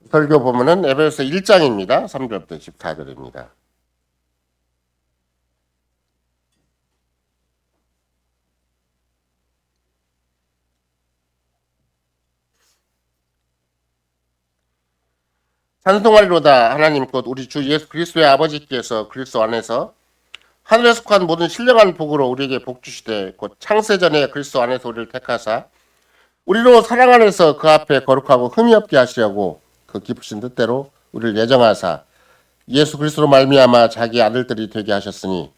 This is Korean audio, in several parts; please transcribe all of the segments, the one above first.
설교 보면은 에베소서 1장입니다. 3절부터 14절입니다. 찬송하리로다 하나님 곧 우리 주 예수 그리스도의 아버지께서 그리스도 안에서 하늘에 속한 모든 신령한 복으로 우리에게 복 주시되 곧 창세 전에 그리스도 안에서 우리를 택하사 우리로 사랑 안에서 그 앞에 거룩하고 흠이 없게 하시려고 그 기쁘신 뜻대로 우리를 예정하사 예수 그리스도로 말미암아 자기 아들들이 되게 하셨으니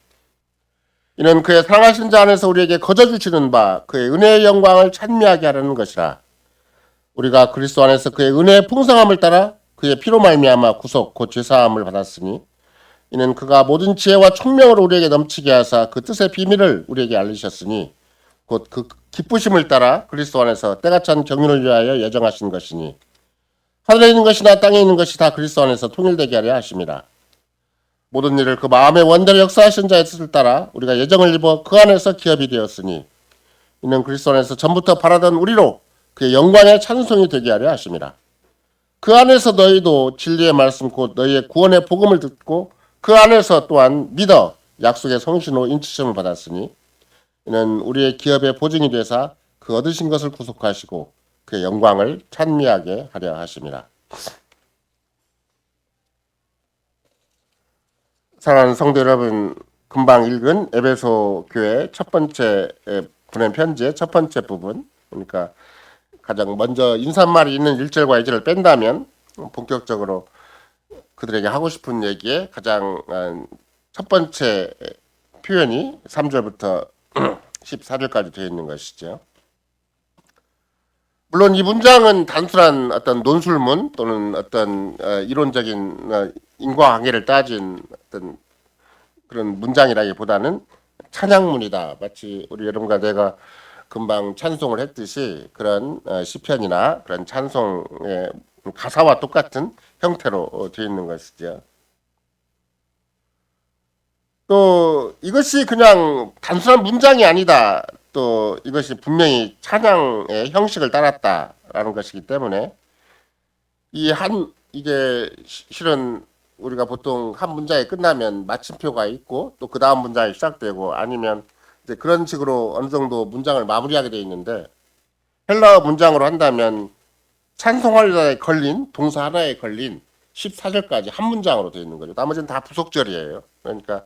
이는 그의 사랑하신 자 안에서 우리에게 거저 주시는 바 그의 은혜의 영광을 찬미하게 하려는 것이라. 우리가 그리스도 안에서 그의 은혜의 풍성함을 따라 그의 피로 말미암아 구속 곧 죄사함을 받았으니 이는 그가 모든 지혜와 총명으로 우리에게 넘치게 하사 그 뜻의 비밀을 우리에게 알리셨으니 곧 그 기쁘심을 따라 그리스도 안에서 때가 찬 경륜을 위하여 예정하신 것이니 하늘에 있는 것이나 땅에 있는 것이 다 그리스도 안에서 통일되게 하려 하심이라. 모든 일을 그 마음의 원대로 역사하신 자의 뜻을 따라 우리가 예정을 입어 그 안에서 기업이 되었으니 이는 그리스도 안에서 전부터 바라던 우리로 그의 영광의 찬송이 되게 하려 하심이라. 그 안에서 너희도 진리의 말씀 곧 너희의 구원의 복음을 듣고 그 안에서 또한 믿어 약속의 성신으로 인치심을 받았으니 이는 우리의 기업의 보증이 되사 그 얻으신 것을 구속하시고 그의 영광을 찬미하게 하려 하심이라. 사랑하는 성도 여러분, 금방 읽은 에베소 교회 첫 번째 보낸 편지의 첫 번째 부분, 그러니까 가장 먼저 인사말이 있는 1절과 2절을 뺀다면 본격적으로 그들에게 하고 싶은 얘기에 가장 첫 번째 표현이 3절부터 14절까지 되어 있는 것이죠. 물론 이 문장은 단순한 어떤 논술문 또는 어떤 이론적인 인과관계를 따진 어떤 그런 문장이라기보다는 찬양문이다. 마치 우리 여러분과 내가 금방 찬송을 했듯이 그런 시편이나 그런 찬송의 가사와 똑같은 형태로 되어 있는 것이죠. 또 이것이 그냥 단순한 문장이 아니다. 또 이것이 분명히 찬양의 형식을 따랐다라는 것이기 때문에 이게 실은 우리가 보통 한 문장이 끝나면 마침표가 있고 또 그 다음 문장이 시작되고 아니면 이제 그런 식으로 어느 정도 문장을 마무리하게 되어 있는데 헬라어 문장으로 한다면 찬송하리다에 걸린 동사 하나에 걸린 14절까지 한 문장으로 되어 있는 거죠. 나머지는 다 부속절이에요. 그러니까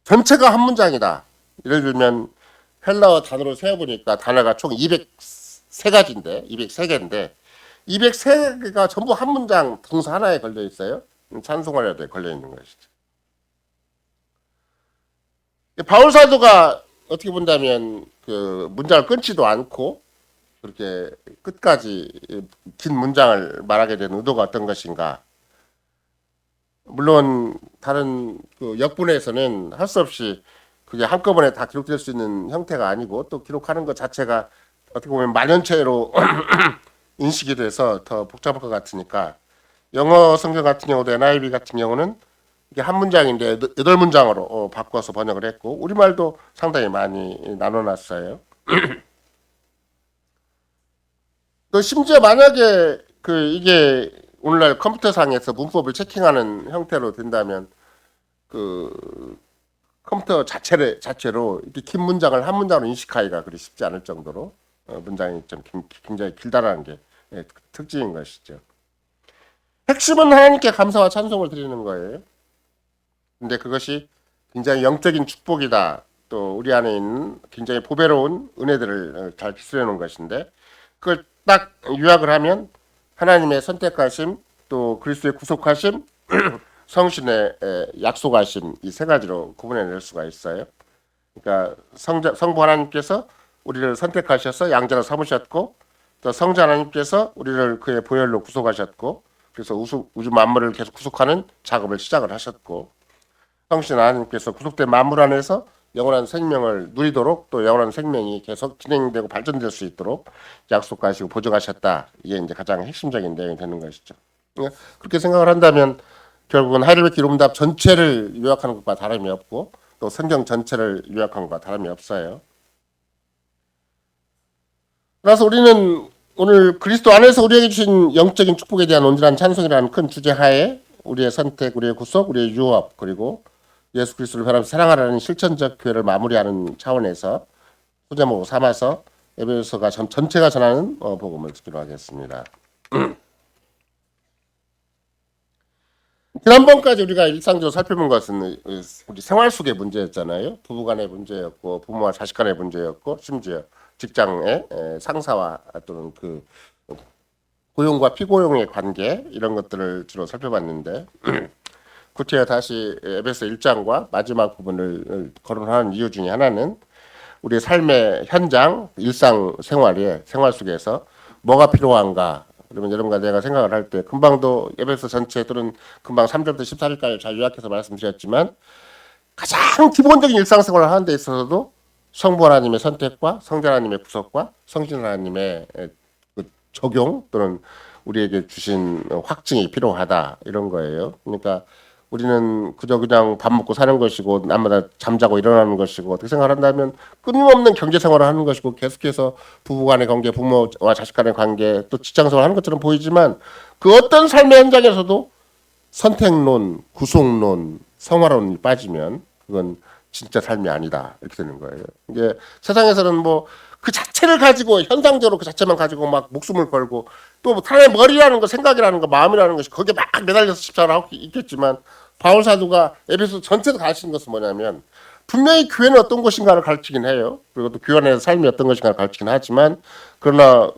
전체가 한 문장이다. 예를 들면 헬라어 단어로 세어보니까 단어가 총 203가지인데 203개인데 203개가 전부 한 문장 동사 하나에 걸려 있어요. 찬송하려에 걸려 있는 것이죠. 바울 사도가 어떻게 본다면 그 문장을 끊지도 않고 그렇게 끝까지 긴 문장을 말하게 된 의도가 어떤 것인가? 물론 다른 그 역분에서는 할 수 없이 그게 한꺼번에 다 기록될 수 있는 형태가 아니고 또 기록하는 것 자체가 어떻게 보면 만연체로 인식이 돼서 더 복잡할 것 같으니까 영어 성경 같은 경우도 NIV 같은 경우는 이게 한 문장인데 8문장으로 바꿔서 번역을 했고 우리말도 상당히 많이 나눠놨어요. 또 심지어 만약에 이게 오늘날 컴퓨터상에서 문법을 체킹하는 형태로 된다면 그 컴퓨터 자체로 이렇게 긴 문장을 한 문장으로 인식하기가 그리 쉽지 않을 정도로 문장이 좀 굉장히 길다라는 게 특징인 것이죠. 핵심은 하나님께 감사와 찬송을 드리는 거예요. 근데 그것이 굉장히 영적인 축복이다. 또 우리 안에 있는 굉장히 보배로운 은혜들을 잘 기술해 놓은 것인데 그걸 딱 요약을 하면 하나님의 선택하심 또 그리스도의 구속하심 성신의 약속하심 이 세 가지로 구분해낼 수가 있어요. 그러니까 성부 하나님께서 우리를 선택하셔서 양자로 삼으셨고 또 성자 하나님께서 우리를 그의 보혈로 구속하셨고 그래서 우주 만물을 계속 구속하는 작업을 시작을 하셨고 성신 하나님께서 구속된 만물 안에서 영원한 생명을 누리도록 또 영원한 생명이 계속 진행되고 발전될 수 있도록 약속하시고 보증하셨다. 이게 이제 가장 핵심적인 내용이 되는 것이죠. 그렇게 생각을 한다면 결국은 하이델베르크 이론답 전체를 요약하는 것과 다름이 없고 또 성경 전체를 요약한 것과 다름이 없어요. 그래서 우리는 오늘 그리스도 안에서 우리에게 주신 영적인 축복에 대한 온전한 찬송이라는 큰 주제 하에 우리의 선택, 우리의 구속, 우리의 유업, 그리고 예수 그리스도를 바라면서 사랑하라는 실천적 교회를 마무리하는 차원에서 소제목으로 삼아서 에베소서가 전체가 전하는 복음을 듣기로 하겠습니다. 지난번까지 우리가 일상적으로 살펴본 것은 우리 생활 속의 문제였잖아요. 부부간의 문제였고 부모와 자식 간의 문제였고 심지어 직장의 상사와 또는 그 고용과 피고용의 관계 이런 것들을 주로 살펴봤는데 구체에 다시 에베소 1장과 마지막 부분을 거론하는 이유 중에 하나는 우리의 삶의 현장, 일상 생활 속에서 뭐가 필요한가. 그러면 여러분과 내가 생각을 할 때 금방도 에베소 전체 또는 금방 3절부터 14절까지 잘 요약해서 말씀드렸지만 가장 기본적인 일상생활을 하는 데 있어서도 성부 하나님의 선택과 성자 하나님의 구속과 성신 하나님의 그 적용 또는 우리에게 주신 확증이 필요하다 이런 거예요. 그러니까 우리는 그저 그냥 밥 먹고 사는 것이고 날마다 잠자고 일어나는 것이고 어떻게 생각한다면 끊임없는 경제 생활을 하는 것이고 계속해서 부부간의 관계, 부모와 자식 간의 관계 또 직장생활 하는 것처럼 보이지만 그 어떤 삶의 현장에서도 선택론, 구속론, 성화론이 빠지면 그건 진짜 삶이 아니다 이렇게 되는 거예요. 이게 세상에서는 뭐 그 자체를 가지고 현상적으로 그 자체만 가지고 막 목숨을 걸고 또 사람의 머리라는 거, 생각이라는 거, 마음이라는 것이 거기에 막 매달려서 십자가를 하고 있겠지만 바울 사도가 에베소 전체에서 가르치는 것은 뭐냐면 분명히 교회는 어떤 것인가를 가르치긴 해요. 그리고 또 교회 안에서 삶이 어떤 것인가를 가르치긴 하지만 그러나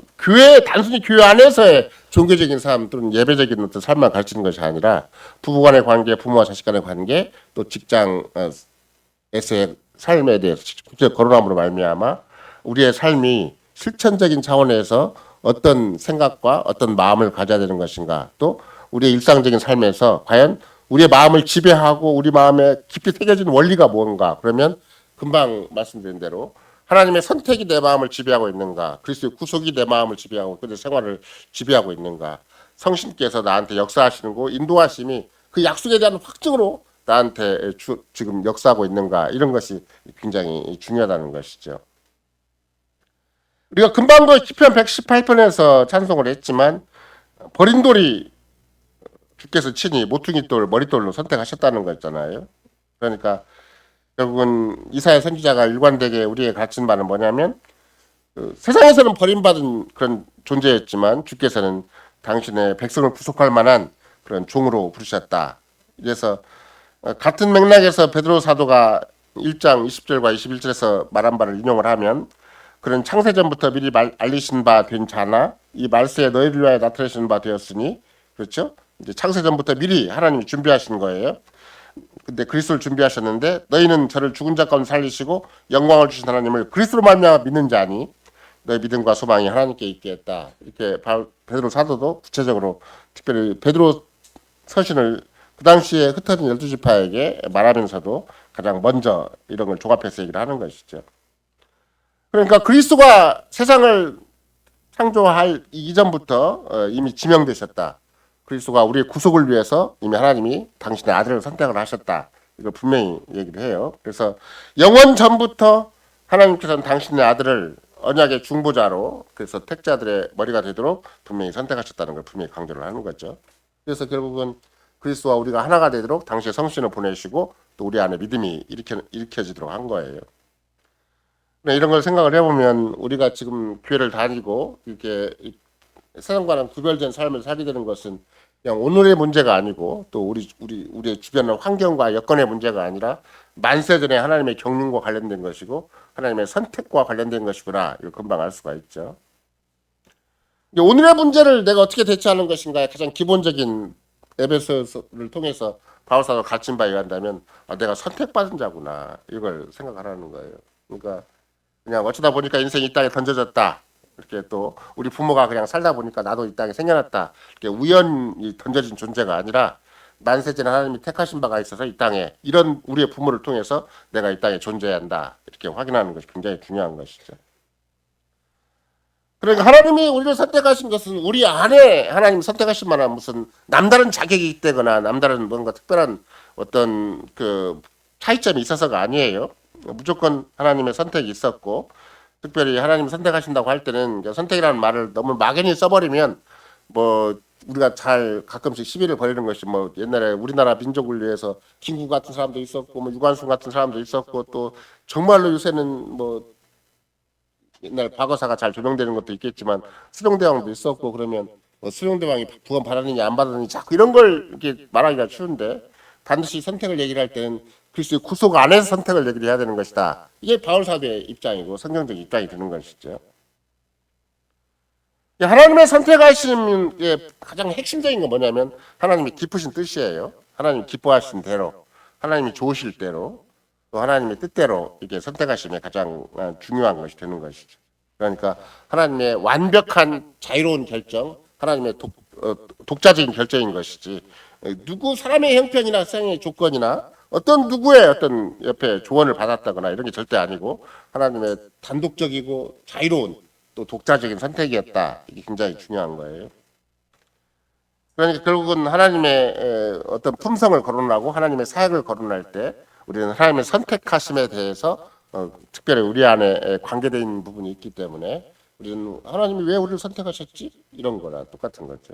단순히 교회 안에서의 종교적인 삶 또는 예배적인 어떤 삶만 가르치는 것이 아니라 부부간의 관계, 부모와 자식 간의 관계, 또 직장에서의 삶에 대해서 직접 거론함으로 말미암아 우리의 삶이 실천적인 차원에서 어떤 생각과 어떤 마음을 가져야 되는 것인가 또 우리의 일상적인 삶에서 과연 우리의 마음을 지배하고 우리 마음에 깊이 새겨진 원리가 뭔가 그러면 금방 말씀드린 대로 하나님의 선택이 내 마음을 지배하고 있는가 그리스도의 구속이 내 마음을 지배하고 그들의 생활을 지배하고 있는가 성신께서 나한테 역사하시는 거 인도하심이 그 약속에 대한 확증으로 나한테 지금 역사하고 있는가 이런 것이 굉장히 중요하다는 것이죠. 우리가 금방도 시편 118편에서 찬송을 했지만 버린 돌이 주께서 친히 모퉁이 돌, 머릿돌로 선택하셨다는 거였잖아요. 그러니까 결국은 이사야 선지자가 일관되게 우리에게 가르친 바는 뭐냐면 세상에서는 버림받은 그런 존재였지만 주께서는 당신의 백성을 구속할 만한 그런 종으로 부르셨다. 그래서 같은 맥락에서 베드로 사도가 1장 20절과 21절에서 말한 바를 인용을 하면 그런 창세전부터 미리 알리신 바 된 자나 이 말세에 너희를 위하여 나타내신 바 되었으니 그렇죠? 이제 창세전부터 미리 하나님이 준비하신 거예요. 근데 그리스도를 준비하셨는데 너희는 저를 죽은 자 가운데 살리시고 영광을 주신 하나님을 그리스도로 말미암아 믿는 자니 너희 믿음과 소망이 하나님께 있게 했다. 이렇게 베드로 사도도 구체적으로 특별히 베드로 서신을 그 당시에 흩어진 12지파에게 말하면서도 가장 먼저 이런 걸 종합해서 얘기를 하는 것이죠. 그러니까 그리스도가 세상을 창조할 이전부터 이미 지명되셨다. 그리스도가 우리의 구속을 위해서 이미 하나님이 당신의 아들을 선택을 하셨다. 이걸 분명히 얘기를 해요. 그래서 영원 전부터 하나님께서는 당신의 아들을 언약의 중보자로 그래서 택자들의 머리가 되도록 분명히 선택하셨다는 걸 분명히 강조를 하는 거죠. 그래서 결국은 그리스도와 우리가 하나가 되도록 당시의 성신을 보내시고 또 우리 안에 믿음이 일으켜지도록 한 거예요. 이런 걸 생각을 해보면 우리가 지금 교회를 다니고 이렇게 세상과는 구별된 삶을 살게 되는 것은 그냥 오늘의 문제가 아니고 또 우리의 주변의 환경과 여건의 문제가 아니라 만세 전에 하나님의 경륜과 관련된 것이고 하나님의 선택과 관련된 것이구나 이걸 금방 알 수가 있죠. 오늘의 문제를 내가 어떻게 대처하는 것인가의 가장 기본적인 에베소를 통해서 바울사도 가르친 바에 의한다면 내가 선택받은 자구나 이걸 생각하라는 거예요. 그러니까 그냥 어쩌다 보니까 인생이 이 땅에 던져졌다. 이렇게 또 우리 부모가 그냥 살다 보니까 나도 이 땅에 생겨났다. 이렇게 우연히 던져진 존재가 아니라 만세전에 하나님이 택하신 바가 있어서 이 땅에 이런 우리의 부모를 통해서 내가 이 땅에 존재해야 한다. 이렇게 확인하는 것이 굉장히 중요한 것이죠. 그러니까 하나님이 우리를 선택하신 것은 우리 안에 하나님 선택하신 만한 무슨 남다른 자격이 있다거나 남다른 뭔가 특별한 어떤 그 차이점이 있어서가 아니에요. 무조건 하나님의 선택이 있었고 특별히 하나님 선택하신다고 할 때는 선택이라는 말을 너무 막연히 써버리면 뭐 우리가 잘 가끔씩 시비를 벌이는 것이 뭐 옛날에 우리나라 민족을 위해서 김구 같은 사람도 있었고 뭐 유관순 같은 사람도 있었고 또 정말로 요새는 뭐 옛날 과거사가 잘 조명되는 것도 있겠지만 수령대왕도 있었고 그러면 뭐 수령대왕이 구원 받았느냐 안 받았느냐 자꾸 이런 걸 이렇게 말하기가 쉬운데 반드시 선택을 얘기를 할 때는 그리스도의 구속 안에서 선택을 얘기를 해야 되는 것이다. 이게 바울 사도의 입장이고 성경적 입장이 되는 것이죠. 하나님의 선택하시는 게 가장 핵심적인 건 뭐냐면 하나님이 기쁘신 뜻이에요. 하나님 기뻐하신 대로, 하나님이 좋으실 대로, 또 하나님의 뜻대로 이게 선택하심에 가장 중요한 것이 되는 것이죠. 그러니까 하나님의 완벽한 자유로운 결정, 하나님의 독자적인 결정인 것이지 누구 사람의 형편이나 세상의 조건이나 어떤 누구의 어떤 옆에 조언을 받았다거나 이런 게 절대 아니고 하나님의 단독적이고 자유로운 또 독자적인 선택이었다. 이게 굉장히 중요한 거예요. 그러니까 결국은 하나님의 어떤 품성을 거론하고 하나님의 사역을 거론할 때 우리는 하나님의 선택하심에 대해서 특별히 우리 안에 관계되어 있는 부분이 있기 때문에 우리는 하나님이 왜 우리를 선택하셨지? 이런 거나 똑같은 거죠.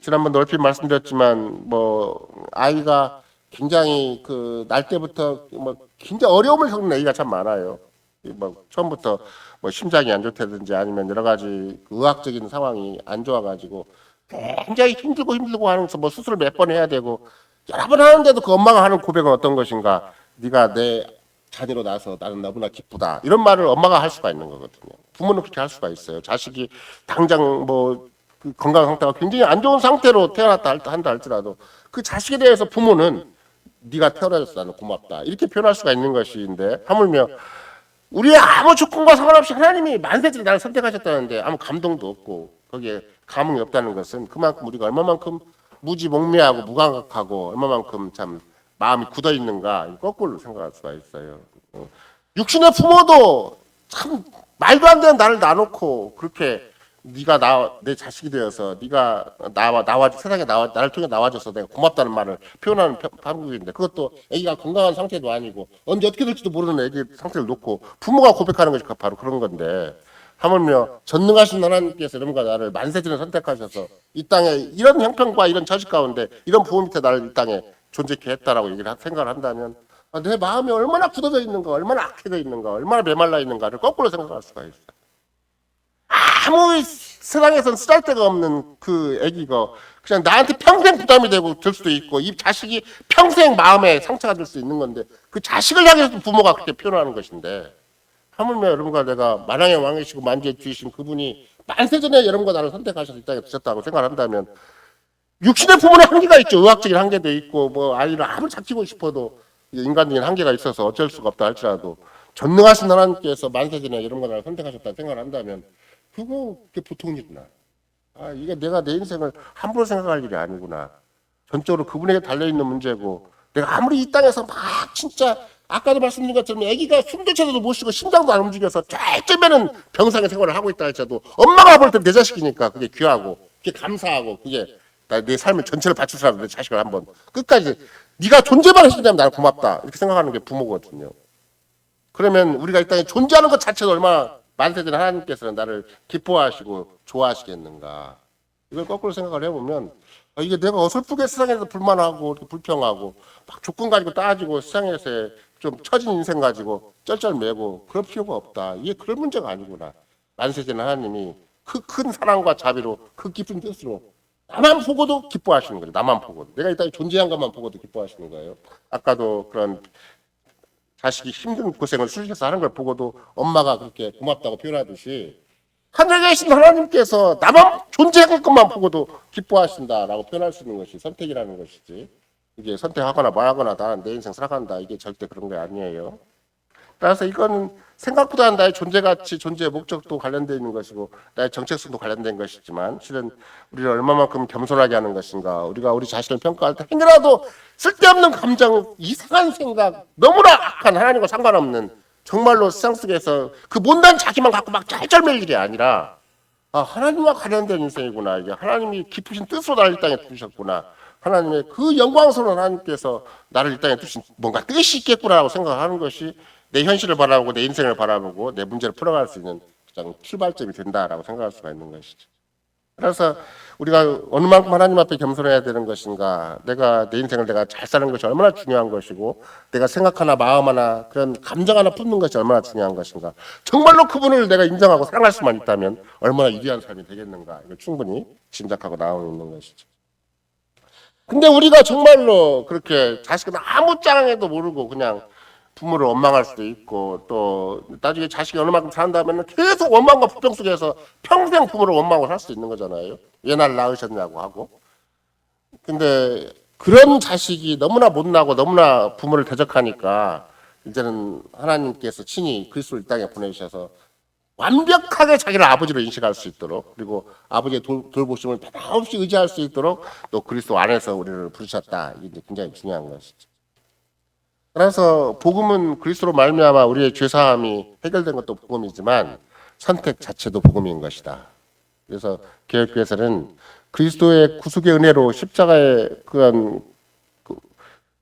지난번도 얼핏 말씀드렸지만 뭐 아이가 굉장히 그 날 때부터 뭐 굉장히 어려움을 겪는 아이가 참 많아요. 뭐 처음부터 뭐 심장이 안 좋다든지 아니면 여러 가지 의학적인 상황이 안 좋아가지고 굉장히 힘들고 하면서 뭐 수술을 몇 번 해야 되고 여러 번 하는데도 그 엄마가 하는 고백은 어떤 것인가? 네가 내 자녀로 나서 나는 너무나 기쁘다. 이런 말을 엄마가 할 수가 있는 거거든요. 부모는 그렇게 할 수가 있어요. 자식이 당장 뭐 그 건강 상태가 굉장히 안 좋은 상태로 태어났다 한다 할지라도 그 자식에 대해서 부모는 네가 태어나줘서 나는 고맙다. 이렇게 표현할 수가 있는 것인데 하물며 우리의 아무 조건과 상관없이 하나님이 만세지를 나를 선택하셨다는데 아무 감동도 없고 거기에 감흥이 없다는 것은 그만큼 우리가 얼마만큼 무지몽매하고 무감각하고 얼마만큼 참 마음이 굳어 있는가 거꾸로 생각할 수가 있어요. 육신의 부모도 참 말도 안 되는 나를 놔놓고 그렇게 네가 내 자식이 되어서 네가 나와 세상에 나를 통해 나와줘서 내가 고맙다는 말을 표현하는 방법인데 그것도 아기가 건강한 상태도 아니고 언제 어떻게 될지도 모르는 아기 상태를 놓고 부모가 고백하는 것이 바로 그런 건데 하물며 전능하신 하나님께서 이름과 나를 만세전에 선택하셔서 이 땅에 이런 형편과 이런 처지 가운데 이런 부모 밑에 나를 이 땅에 존재케 했다라고 생각을 한다면 내 마음이 얼마나 굳어져 있는가 얼마나 악해져 있는가 얼마나 메말라 있는가를 거꾸로 생각할 수가 있어요. 아무 세상에선 쓰잘데가 없는 그 아기가 그냥 나한테 평생 부담이 되고 될 수도 있고 이 자식이 평생 마음에 상처가 될 수 있는 건데 그 자식을 향해서 부모가 그렇게 표현하는 것인데 하물며 여러분과 내가 만왕의 왕이시고 만주의 주이신 그분이 만세전에 여러분과 나를 선택하셔서 이 땅에 두셨다고 생각한다면 육신의 부모는 한계가 있죠. 의학적인 한계도 있고 뭐 아이를 아무리 작히고 싶어도 인간적인 한계가 있어서 어쩔 수가 없다 할지라도 전능하신 하나님께서 만세전에 여러분과 나를 선택하셨다고 생각을 한다면 그게 보통 일이구나. 이게 내가 내 인생을 함부로 생각할 일이 아니구나. 전적으로 그분에게 달려있는 문제고 내가 아무리 이 땅에서 막 진짜 아까도 말씀드린 것처럼 아기가 숨조차도 못 쉬고 심장도 안 움직여서 쩔쩔매는 병상의 생활을 하고 있다 할지라도 엄마가 볼 때 내 자식이니까 그게 귀하고 그게 감사하고 그게 내 삶의 전체를 바치더라도 내 자식을 한번 끝까지 네가 존재만 해준다면 나는 고맙다 이렇게 생각하는 게 부모거든요. 그러면 우리가 이 땅에 존재하는 것 자체도 얼마나 만세전 하나님께서는 나를 기뻐하시고 좋아하시겠는가. 이걸 거꾸로 생각을 해보면 이게 내가 어설프게 세상에서 불만하고 이렇게 불평하고 막 조건 가지고 따지고 세상에서 좀 처진 인생 가지고 쩔쩔매고 그럴 필요가 없다. 이게 그럴 문제가 아니구나. 만세전 하나님이 그 큰 사랑과 자비로 그 깊은 뜻으로 나만 보고도 기뻐하시는 거죠. 나만 보고도. 내가 이 땅에 존재한 것만 보고도 기뻐하시는 거예요. 아까도 그런 자식이 힘든 고생을 수시해서 하는 걸 보고도 엄마가 그렇게 고맙다고 표현하듯이 하늘에 계신 하나님께서 나만 존재할 것만 보고도 기뻐하신다라고 표현할 수 있는 것이 선택이라는 것이지 이게 선택하거나 말하거나 나는 내 인생 살아간다 이게 절대 그런 게 아니에요. 따라서 이건 생각보다 나의 존재가치 존재의 목적도 관련되어 있는 것이고 나의 정체성도 관련된 것이지만 실은 우리를 얼마만큼 겸손하게 하는 것인가 우리가 우리 자신을 평가할 때 행여라도 쓸데없는 감정 이상한 생각 너무나 악한 하나님과 상관없는 정말로 세상 속에서 그 못난 자기만 갖고 막 짤짤맬 일이 아니라 하나님과 관련된 인생이구나 이게 하나님이 깊으신 뜻으로 나를 이 땅에 두셨구나 하나님의 그 영광스러운 하나님께서 나를 이 땅에 두신 뭔가 뜻이 있겠구나라고 생각하는 것이 내 현실을 바라보고 내 인생을 바라보고 내 문제를 풀어갈 수 있는 가장 출발점이 된다라고 생각할 수가 있는 것이죠. 그래서 우리가 어느 만큼 하나님 앞에 겸손해야 되는 것인가, 내가 내 인생을 내가 잘 사는 것이 얼마나 중요한 것이고, 내가 생각하나 마음 하나 그런 감정 하나 품는 것이 얼마나 중요한 것인가, 정말로 그분을 내가 인정하고 사랑할 수만 있다면 얼마나 위대한 삶이 되겠는가, 이걸 충분히 짐작하고 나오고 있는 것이죠. 근데 우리가 정말로 그렇게 자식은 아무 짱에도 모르고 그냥 부모를 원망할 수도 있고, 또 나중에 자식이 어느 만큼 산다면 계속 원망과 불평 속에서 평생 부모를 원망하고 살 수도 있는 거잖아요. 왜 날 낳으셨냐고 하고. 근데 그런 자식이 너무나 못나고 너무나 부모를 대적하니까 이제는 하나님께서 친히 그리스도를 이 땅에 보내주셔서 완벽하게 자기를 아버지로 인식할 수 있도록, 그리고 아버지의 돌보심을 변함없이 의지할 수 있도록 또 그리스도 안에서 우리를 부르셨다. 이게 굉장히 중요한 것이죠. 그래서 복음은 그리스도로 말미암아 우리의 죄사함이 해결된 것도 복음이지만 선택 자체도 복음인 것이다. 그래서 개혁교회에서는 그리스도의 구속의 은혜로 십자가에 그한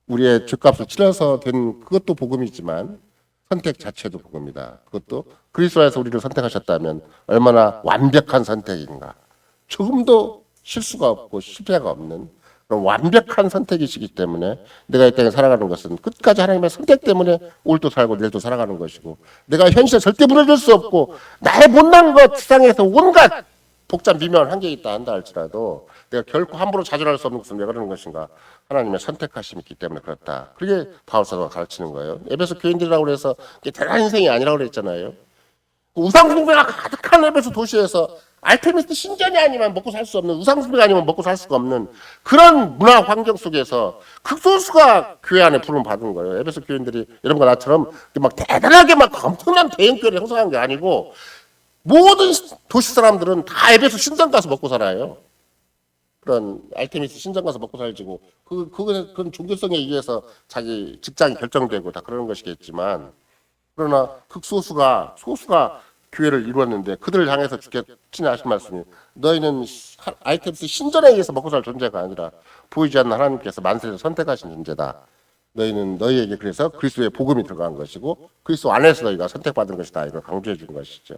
우리의 죄값을 치러서 된 그것도 복음이지만 선택 자체도 복음이다. 그것도 그리스도에서 우리를 선택하셨다면 얼마나 완벽한 선택인가. 조금도 실수가 없고 실패가 없는 그런 완벽한 선택이시기 때문에 내가 이 땅에 살아가는 것은 끝까지 하나님의 선택 때문에 오늘도 살고 내일도 살아가는 것이고, 내가 현실에 절대 무너질 수 없고 나의 못난 것 세상에서 온갖 복잡 미묘한 한계가 있다 한다 할지라도 내가 결코 함부로 좌절할 수 없는 것은 왜 그러는 것인가? 하나님의 선택하심이 있기 때문에 그렇다. 그게 바울사도가 가르치는 거예요. 에베소 교인들이라고 해서 대단한 인생이 아니라고 그랬잖아요. 우상숭배가 가득한 에베소 도시에서 알테미스 신전이 아니면 먹고 살 수 없는, 우상숭배가 아니면 먹고 살 수가 없는 그런 문화 환경 속에서 극소수가 교회 안에 부름 받은 거예요. 에베소 교인들이 이런 거 나처럼 막 대단하게 막 엄청난 대형교회를 형성한 게 아니고 모든 도시 사람들은 다 에베소 신전 가서 먹고 살아요. 그런 알테미스 신전 가서 먹고 살지고 그건 종교성에 의해서 자기 직장이 결정되고 다 그러는 것이겠지만, 그러나 극소수가 소수가 교회를 이루었는데 그들을 향해서 주께서 하신 말씀이 너희는 알테미스 신전에 의해서 먹고 살 존재가 아니라 보이지 않는 하나님께서 만세에서 선택하신 존재다. 너희는 너희에게 그래서 그리스도의 복음이 들어간 것이고 그리스도 안에서 너희가 선택받은 것이다. 이걸 강조해 준 것이죠.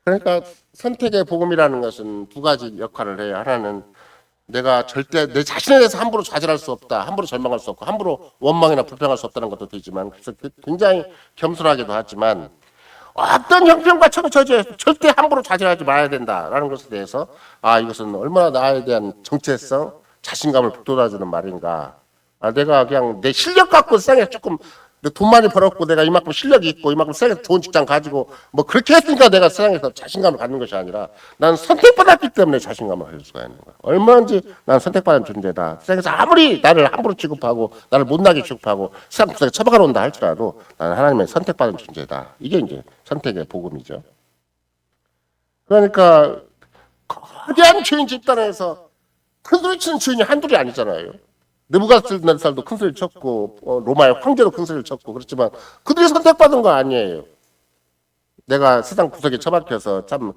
그러니까 선택의 복음이라는 것은 두 가지 역할을 해요. 하나는 내가 절대 내 자신에 대해서 함부로 좌절할 수 없다, 함부로 절망할 수 없고 함부로 원망이나 불평할 수 없다는 것도 되지만, 그래서 굉장히 겸손하기도 하지만 어떤 형편과 처지에서 절대 함부로 좌절하지 말아야 된다라는 것에 대해서 이것은 얼마나 나에 대한 정체성, 자신감을 북돋아주는 말인가. 내가 그냥 내 실력 갖고 세상에 조금 돈 많이 벌었고 내가 이만큼 실력이 있고 이만큼 세상에서 좋은 직장 가지고 뭐 그렇게 했으니까 내가 세상에서 자신감을 갖는 것이 아니라 난 선택받았기 때문에 자신감을 가질 수가 있는 거야. 얼마든지 난 선택받은 존재다. 세상에서 아무리 나를 함부로 취급하고 나를 못나게 취급하고 세상 구석에 처박아 놓는다 할지라도 나는 하나님의 선택받은 존재다. 이게 이제 선택의 복음이죠. 그러니까 거대한 주인 집단에서 큰소리 치는 주인이 한둘이 아니잖아요. 느부갓네살도 큰 소리를 쳤고 로마의 황제도 큰 소리를 쳤고 그렇지만 그들이 선택받은 거 아니에요. 내가 세상 구석에 처박혀서 참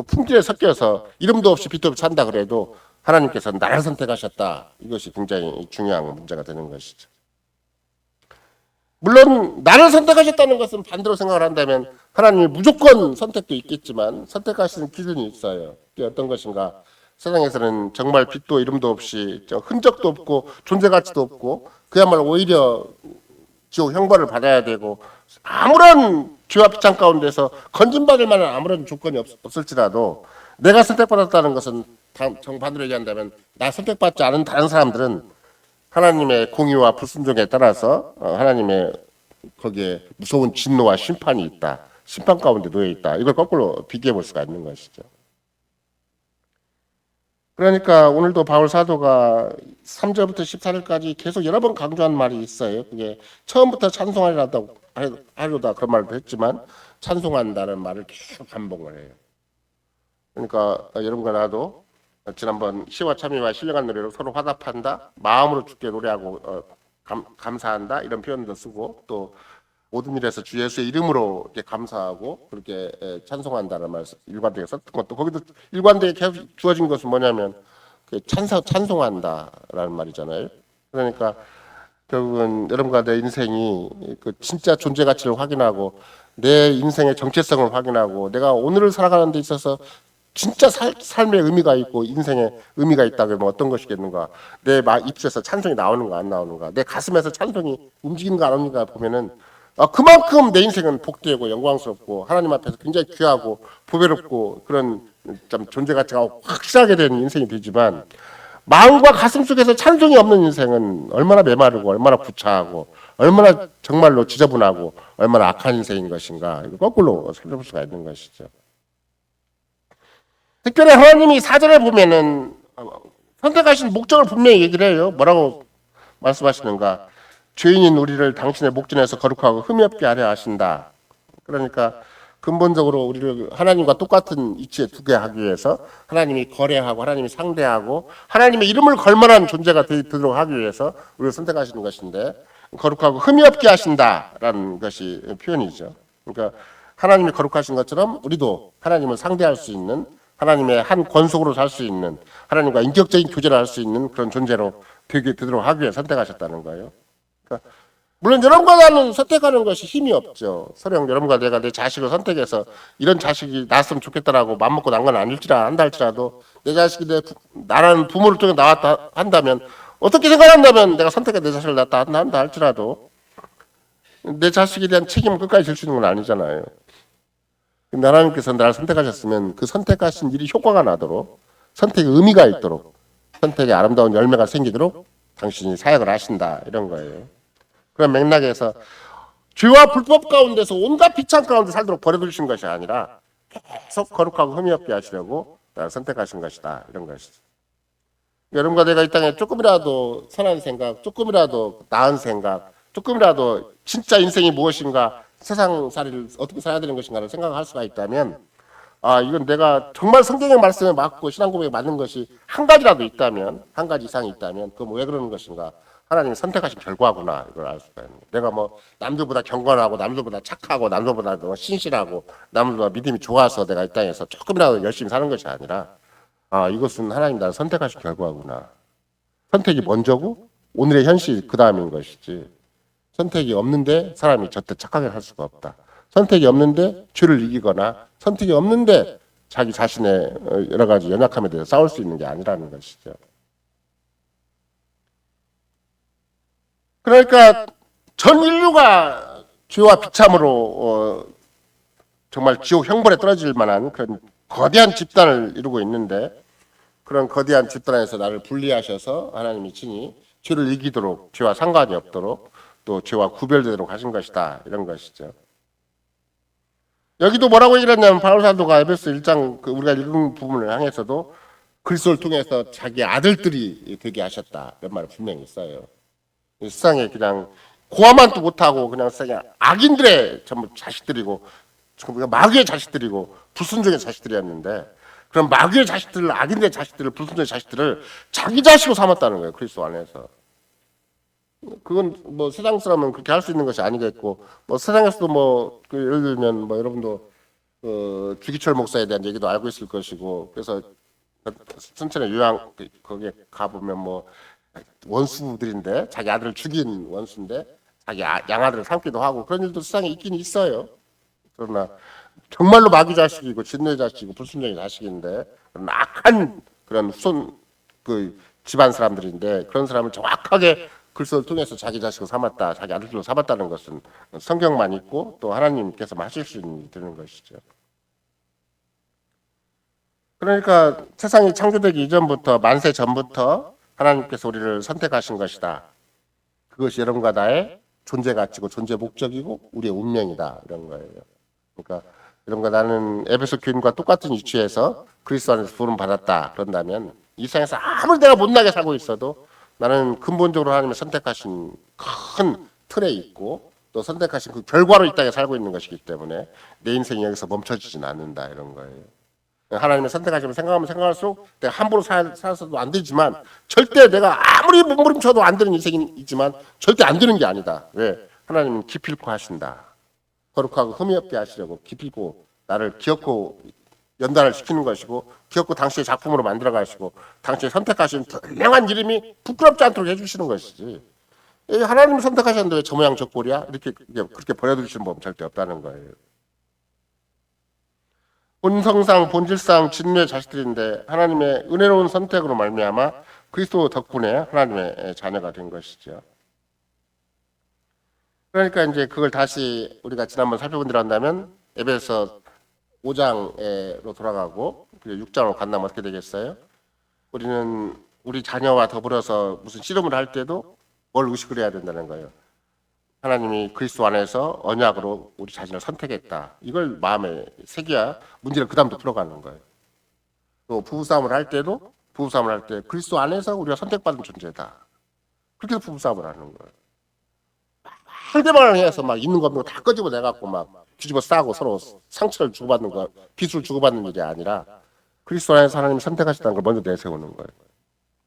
품질에 섞여서 이름도 없이 빛도 없이 산다 그래도 하나님께서 나를 선택하셨다. 이것이 굉장히 중요한 문제가 되는 것이죠. 물론 나를 선택하셨다는 것은 반대로 생각을 한다면 하나님이 무조건 선택도 있겠지만 선택하시는 기준이 있어요. 그게 어떤 것인가? 세상에서는 정말 빛도 이름도 없이 흔적도 없고 존재 가치도 없고 그야말로 오히려 지옥 형벌을 받아야 되고 아무런 죄와 비창 가운데서 건진받을 만한 아무런 조건이 없을지라도 내가 선택받았다는 것은 정반대로 얘기한다면 나 선택받지 않은 다른 사람들은 하나님의 공의와 불순종에 따라서 하나님의 거기에 무서운 진노와 심판이 있다. 심판 가운데 놓여 있다. 이걸 거꾸로 비교해 볼 수가 있는 것이죠. 그러니까 오늘도 바울 사도가 3절부터 14절까지 계속 여러 번 강조한 말이 있어요. 그게 처음부터 찬송하려다 그런 말도 했지만 찬송한다는 말을 계속 반복을 해요. 그러니까 여러분과 나도 지난번 시와 참여와 신령한 노래로 서로 화답한다, 마음으로 주께 노래하고 감사한다 이런 표현도 쓰고 또 모든 일에서 주 예수의 이름으로 이렇게 감사하고 그렇게 찬송한다는 말 일관되게 썼던 것도 거기도 일관되게 계속 주어진 것은 뭐냐면 찬송한다라는 말이잖아요. 그러니까 결국은 여러분과 내 인생이 그 진짜 존재 가치를 확인하고 내 인생의 정체성을 확인하고 내가 오늘을 살아가는 데 있어서 진짜 삶의 의미가 있고 인생의 의미가 있다 그러면 어떤 것이겠는가? 내 입술에서 찬송이 나오는가 안 나오는가? 내 가슴에서 찬송이 움직이는가 안 움직이는가 보면은 그만큼 내 인생은 복되고 영광스럽고 하나님 앞에서 굉장히 귀하고 보배롭고 그런 좀 존재 가치가 확실하게 되는 인생이 되지만 마음과 가슴 속에서 찬송이 없는 인생은 얼마나 메마르고 얼마나 구차하고 얼마나 정말로 지저분하고 얼마나 악한 인생인 것인가 이거 거꾸로 살펴볼 수가 있는 것이죠. 특별히 하나님이 사절에 보면은 선택하신 목적을 분명히 얘기를 해요. 뭐라고 말씀하시는가? 죄인인 우리를 당신의 목전에서 거룩하고 흠이 없게 하려 하신다. 그러니까 근본적으로 우리를 하나님과 똑같은 위치에 두게 하기 위해서 하나님이 거래하고 하나님이 상대하고 하나님의 이름을 걸만한 존재가 되도록 하기 위해서 우리를 선택하시는 것인데 거룩하고 흠이 없게 하신다라는 것이 표현이죠. 그러니까 하나님이 거룩하신 것처럼 우리도 하나님을 상대할 수 있는 하나님의 한 권속으로 살 수 있는 하나님과 인격적인 교제를 할 수 있는 그런 존재로 되도록 하기 위해 선택하셨다는 거예요. 그러니까 물론 여러분과 나는 선택하는 것이 힘이 없죠. 설령 여러분과 내가 내 자식을 선택해서 이런 자식이 낳았으면 좋겠다라고 맘먹고 난 건 아닐지라 한다 할지라도 내 자식이 나라는 부모를 통해 나왔다 한다면 어떻게 생각한다면 내가 선택해 내 자식을 낳았다 한다 할지라도 내 자식에 대한 책임을 끝까지 질 수 있는 건 아니잖아요. 근데 하나님께서 나를 선택하셨으면 그 선택하신 일이 효과가 나도록 선택의 의미가 있도록 선택의 아름다운 열매가 생기도록 당신이 사역을 하신다 이런 거예요. 그런 맥락에서 죄와 불법 가운데서 온갖 비참 가운데 살도록 버려두신 것이 아니라 계속 거룩하고 흠이 없게 하시려고 나를 선택하신 것이다 이런 것이죠. 여러분과 내가 이 땅에 조금이라도 선한 생각, 조금이라도 나은 생각, 조금이라도 진짜 인생이 무엇인가 세상살이를 어떻게 살아야 되는 것인가를 생각할 수가 있다면 이건 내가 정말 성경의 말씀에 맞고 신앙 고백에 맞는 것이 한 가지라도 있다면 한 가지 이상이 있다면 그럼 왜 그러는 것인가 하나님이 선택하신 결과구나 이걸 알 수가 있는 거예요. 내가 뭐 남들보다 경건하고 남들보다 착하고 남들보다 신실하고 남들보다 믿음이 좋아서 내가 이 땅에서 조금이라도 열심히 사는 것이 아니라 이것은 하나님 나를 선택하신 결과구나. 선택이 먼저고 오늘의 현실 그 다음인 것이지 선택이 없는데 사람이 절대 착하게 살 수가 없다. 선택이 없는데 죄를 이기거나 선택이 없는데 자기 자신의 여러 가지 연약함에 대해서 싸울 수 있는 게 아니라는 것이죠. 그러니까 전 인류가 죄와 비참으로 정말 지옥 형벌에 떨어질 만한 그런 거대한 집단을 이루고 있는데 그런 거대한 집단에서 나를 분리하셔서 하나님이 친히 죄를 이기도록 죄와 상관이 없도록 또 죄와 구별되도록 하신 것이다 이런 것이죠. 여기도 뭐라고 얘기를 했냐면 바울 사도가 에베소 1장 우리가 읽은 부분을 향해서도 그리스도를 통해서 자기 아들들이 되게 하셨다 이런 말을 분명히 써요. 세상에 그냥 고아만도 못하고 그냥 세상에 악인들의 전부 자식들이고 마귀의 자식들이고 불순종의 자식들이었는데 그런 마귀의 자식들을 악인들의 자식들을 불순종의 자식들을 자기 자식으로 삼았다는 거예요. 그리스도 안에서. 그건 뭐 세상 사람은 그렇게 할 수 있는 것이 아니겠고 뭐 세상에서도 뭐 예를 들면 뭐 여러분도 주기철 목사에 대한 얘기도 알고 있을 것이고 그래서 순천의 요양 거기에 가보면 뭐 원수들인데 자기 아들을 죽인 원수인데 자기 양아들을 삼기도 하고 그런 일도 세상에 있긴 있어요. 그러나 정말로 마귀 자식이고 진노의 자식이고 불순종의 자식인데 그런 악한 그런 후손 그 집안 사람들인데 그런 사람을 정확하게 그리스도를 통해서 자기 자식을 삼았다, 자기 아들로 삼았다는 것은 성경만 있고 또 하나님께서 하실 수 있는 되는 것이죠. 그러니까 세상이 창조되기 이전부터 만세 전부터 하나님께서 우리를 선택하신 것이다. 그것이 여러분과 나의 존재 가치고 존재 목적이고 우리의 운명이다 이런 거예요. 그러니까 여러분과 나는 에베소 교인과 똑같은 위치에서 그리스도 안에서 부름 받았다. 그런다면 이 세상에서 아무리 내가 못나게 살고 있어도 나는 근본적으로 하나님의 선택하신 큰 틀에 있고 또 선택하신 그 결과로 이 땅에 살고 있는 것이기 때문에 내 인생이 여기서 멈춰지진 않는다 이런 거예요. 하나님의 선택하시면 생각하면 생각할수록 내가 함부로 살아서도 안 되지만 절대 내가 아무리 몸부림쳐도 안 되는 인생이 있지만 절대 안 되는 게 아니다. 왜? 하나님은 기필코 하신다. 거룩하고 흠이 없게 하시려고 기필코 나를 기억고 연단을 시키는 것이고 기억고 당신의 작품으로 만들어 가시고 당신이 선택하신 선량한 이름이 부끄럽지 않도록 해주시는 것이지 하나님이 선택하셨는데 왜 저 모양 저 꼴이야? 이렇게 그렇게 버려두시는 법 절대 없다는 거예요. 본성상 본질상 진노의 자식들인데 하나님의 은혜로운 선택으로 말미암아 그리스도 덕분에 하나님의 자녀가 된 것이죠. 그러니까 이제 그걸 다시 우리가 지난번 살펴본 대로 한다면 에베소 5장으로 돌아가고 6장으로 간다면 어떻게 되겠어요? 우리는 우리 자녀와 더불어서 무슨 씨름을 할 때도 뭘 의식을 해야 된다는 거예요. 하나님이 그리스도 안에서 언약으로 우리 자신을 선택했다. 이걸 마음에 새겨야 문제를 그 다음부터 풀어가는 거예요. 또 부부싸움을 할 때도 부부싸움을 할 때 그리스도 안에서 우리가 선택받은 존재다. 그렇게 해서 부부싸움을 하는 거예요. 상대방을 해서 막 있는 거 없는 거 다 끄집어 내갖고 막 뒤집어 싸고 서로 상처를 주고받는 거, 빚을 주고받는 일이 아니라 그리스도 안에서 하나님이 선택하셨다는 걸 먼저 내세우는 거예요.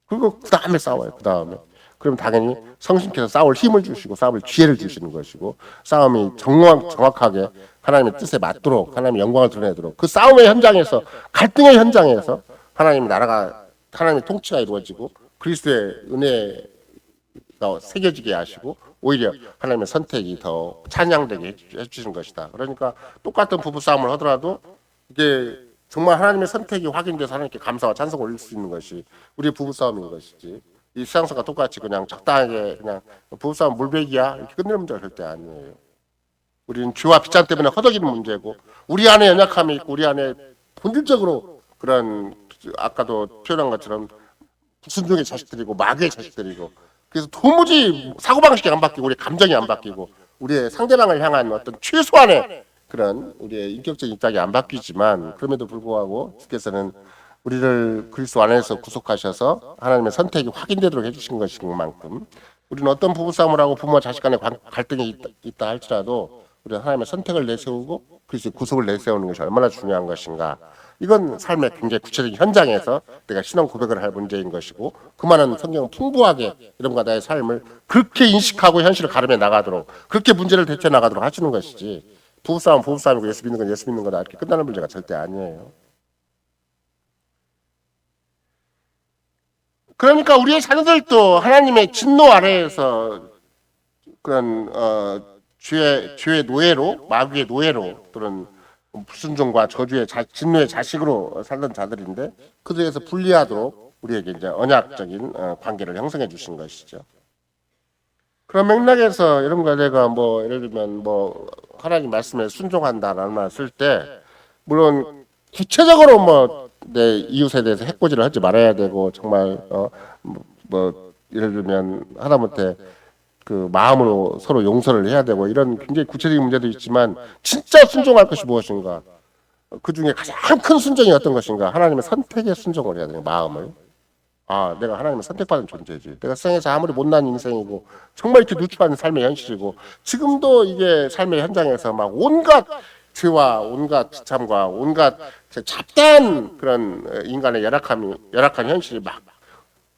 그리고 그 다음에 싸워요. 그 다음에. 그럼 당연히 성신께서 싸울 힘을 주시고 싸울 기회를 주시는 것이고 싸움이 정확하게 하나님의 뜻에 맞도록 하나님의 영광을 드러내도록 그 싸움의 현장에서 갈등의 현장에서 하나님의 나라가 하나님의 통치가 이루어지고 그리스도의 은혜가 새겨지게 하시고 오히려 하나님의 선택이 더 찬양되게 해주시는 것이다. 그러니까 똑같은 부부싸움을 하더라도 이게 정말 하나님의 선택이 확인돼서 하나님께 감사와 찬송을 올릴 수 있는 것이 우리의 부부싸움인 것이지 이 세상사가 똑같이 그냥 적당하게 그냥 부부싸움 물베기야 이렇게 끝낼 문제가 절대 아니에요. 우리는 죄와 빚잔 때문에 허덕이는 문제고 우리 안에 연약함이 있고 우리 안에 본질적으로 그런 아까도 표현한 것처럼 순종의 자식들이고 마귀의 자식들이고 그래서 도무지 사고방식이 안 바뀌고 우리 감정이 안 바뀌고 우리의 상대방을 향한 어떤 최소한의 그런 우리의 인격적인 입장이 안 바뀌지만 그럼에도 불구하고 주께서는 우리를 그리스도 안에서 구속하셔서 하나님의 선택이 확인되도록 해주신 것인 만큼 우리는 어떤 부부싸움을 하고 부모와 자식 간의 갈등이 있다 할지라도 우리는 하나님의 선택을 내세우고 그리스도의 구속을 내세우는 것이 얼마나 중요한 것인가. 이건 삶의 굉장히 구체적인 현장에서 내가 신앙 고백을 할 문제인 것이고 그만한 성경은 풍부하게 이런가 나의 삶을 그렇게 인식하고 현실을 가름해 나가도록 그렇게 문제를 대처해 나가도록 하시는 것이지 부부싸움 부부싸움이고 예수 믿는 건 예수 믿는 거다 이렇게 끝나는 문제가 절대 아니에요. 그러니까 우리의 자녀들도 하나님의 진노 아래에서 그런 죄의 노예로 마귀의 노예로 또는 불순종과 저주의 진노의 자식으로 살던 자들인데 그들에서 분리하도록 우리에게 이제 언약적인 관계를 형성해 주신 것이죠. 그런 맥락에서 이런 거 내가 뭐 예를 들면 뭐 하나님 말씀에 순종한다라는 말 쓸 때 물론 구체적으로 뭐 내 이웃에 대해서 해코지를 하지 말아야 되고 정말 뭐 예를 들면 하다못해 그 마음으로 서로 용서를 해야 되고 이런 굉장히 구체적인 문제도 있지만 진짜 순종할 것이 무엇인가 그 중에 가장 큰 순종이 어떤 것인가 하나님의 선택에 순종을 해야 돼요. 마음을 내가 하나님의 선택받은 존재지 내가 세상에서 아무리 못난 인생이고 정말 이렇게 누추한 삶의 현실이고 지금도 이게 삶의 현장에서 막 온갖 죄와 온갖 비참과 온갖 잡다한 그런 인간의 열악한 현실이 막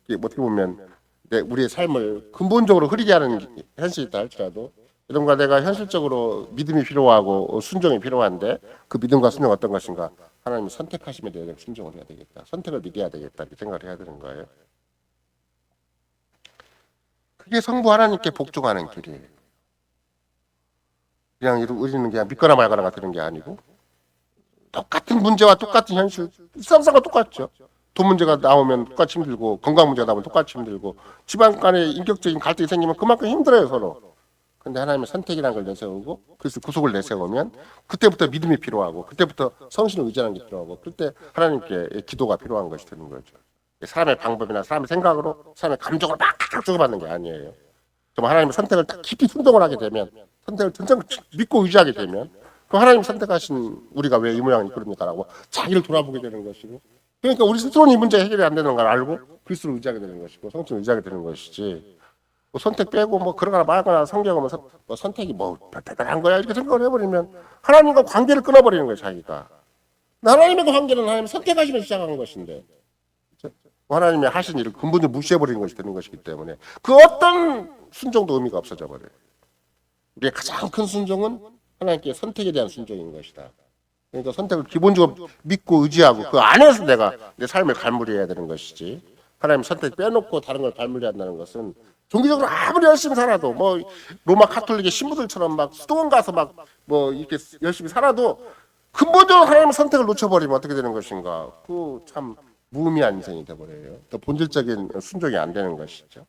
어떻게 보면 우리의 삶을 근본적으로 흐리게 하는 현실이 있다 할지라도 이런가 내가 현실적으로 믿음이 필요하고 순종이 필요한데 그 믿음과 순종이 어떤 것인가 하나님이 선택하심에 대해 순종을 해야 되겠다. 선택을 믿어야 되겠다. 이렇게 생각을 해야 되는 거예요. 그게 성부 하나님께 복종하는 길이에요. 그냥 우리는 그냥 믿거나 말거나가 되는 게 아니고 똑같은 문제와 똑같은 현실 세상사가 똑같죠. 돈 문제가 나오면 똑같이 힘들고 건강 문제가 나오면 똑같이 힘들고 집안 간에 인격적인 갈등이 생기면 그만큼 힘들어요 서로. 근데 하나님의 선택이라는 걸 내세우고 그래서 구속을 내세우면 그때부터 믿음이 필요하고 그때부터 성신을 의지하는 게 필요하고 그때 하나님께 기도가 필요한 것이 되는 거죠. 사람의 방법이나 사람의 생각으로 사람의 감정을 막 주고받는 게 아니에요. 정말 하나님의 선택을 딱 깊이 순종을 하게 되면 선택을真正 믿고 의지하게 되면 그럼 하나님 선택하신 우리가 왜 이 모양이 그럽니까라고 자기를 돌아보게 되는 것이고 그러니까 우리 스스로는 이 문제 해결이 안 되는 걸 알고 그리스도를 의지하게 되는 것이고 성신을 의지하게 되는 것이지 뭐 선택 빼고 뭐 그러거나 말거나 성경은 뭐 선택이 뭐 대단한 거야 이렇게 생각을 해버리면 하나님과 관계를 끊어버리는 거예요 자기가. 하나님의 관계는 하나님 선택하시면 시작한 것인데 하나님이 하신 일을 근본적으로 무시해버리는 것이 되는 것이기 때문에 그 어떤 순종도 의미가 없어져 버려요. 우리의 가장 큰 순종은 하나님께 선택에 대한 순종인 것이다. 그러니까 선택을 기본적으로 믿고 의지하고 그 안에서 내가 내 삶을 갈무리해야 되는 것이지 하나님 선택 빼놓고 다른 걸 갈무리한다는 것은 종교적으로 아무리 열심히 살아도 뭐 로마 카톨릭의 신부들처럼 막 수도원 가서 막 뭐 이렇게 열심히 살아도 근본적으로 하나님의 선택을 놓쳐버리면 어떻게 되는 것인가? 그 참 무의미한 인생이 돼버려요. 또 본질적인 순종이 안 되는 것이죠.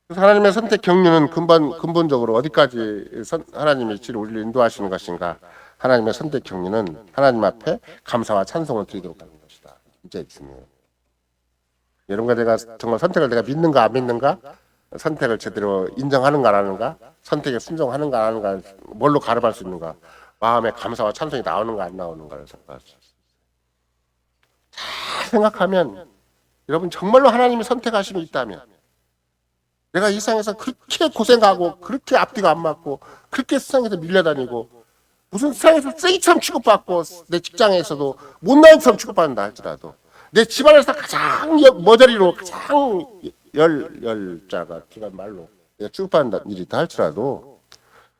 그래서 하나님의 선택 경륜은 근본적으로 어디까지 하나님이 우리를 인도하시는 것인가? 하나님의 선택 경륜은 하나님 앞에 감사와 찬송을 드리도록 하는 것이다. 굉장히 중요해요. 여러분과 내가 정말 선택을 내가 믿는가 안 믿는가? 선택을 제대로 인정하는가 안 하는가? 선택에 순종하는가 안 하는가? 뭘로 가름할 수 있는가? 마음에 감사와 찬송이 나오는가 안 나오는가를 생각할 수 있어요. 잘 생각하면 여러분 정말로 하나님이 선택하심이 있다면 내가 이 세상에서 그렇게 고생하고 그렇게 앞뒤가 안 맞고 그렇게 세상에서 밀려다니고 무슨 세상에서 쓰레기처럼 취급받고 내 직장에서도 못난 처럼 취급받는다 할지라도 내 집안에서 가장 머저리로 가장 열자가 기간 말로 내가 취급받는다 일이다 할지라도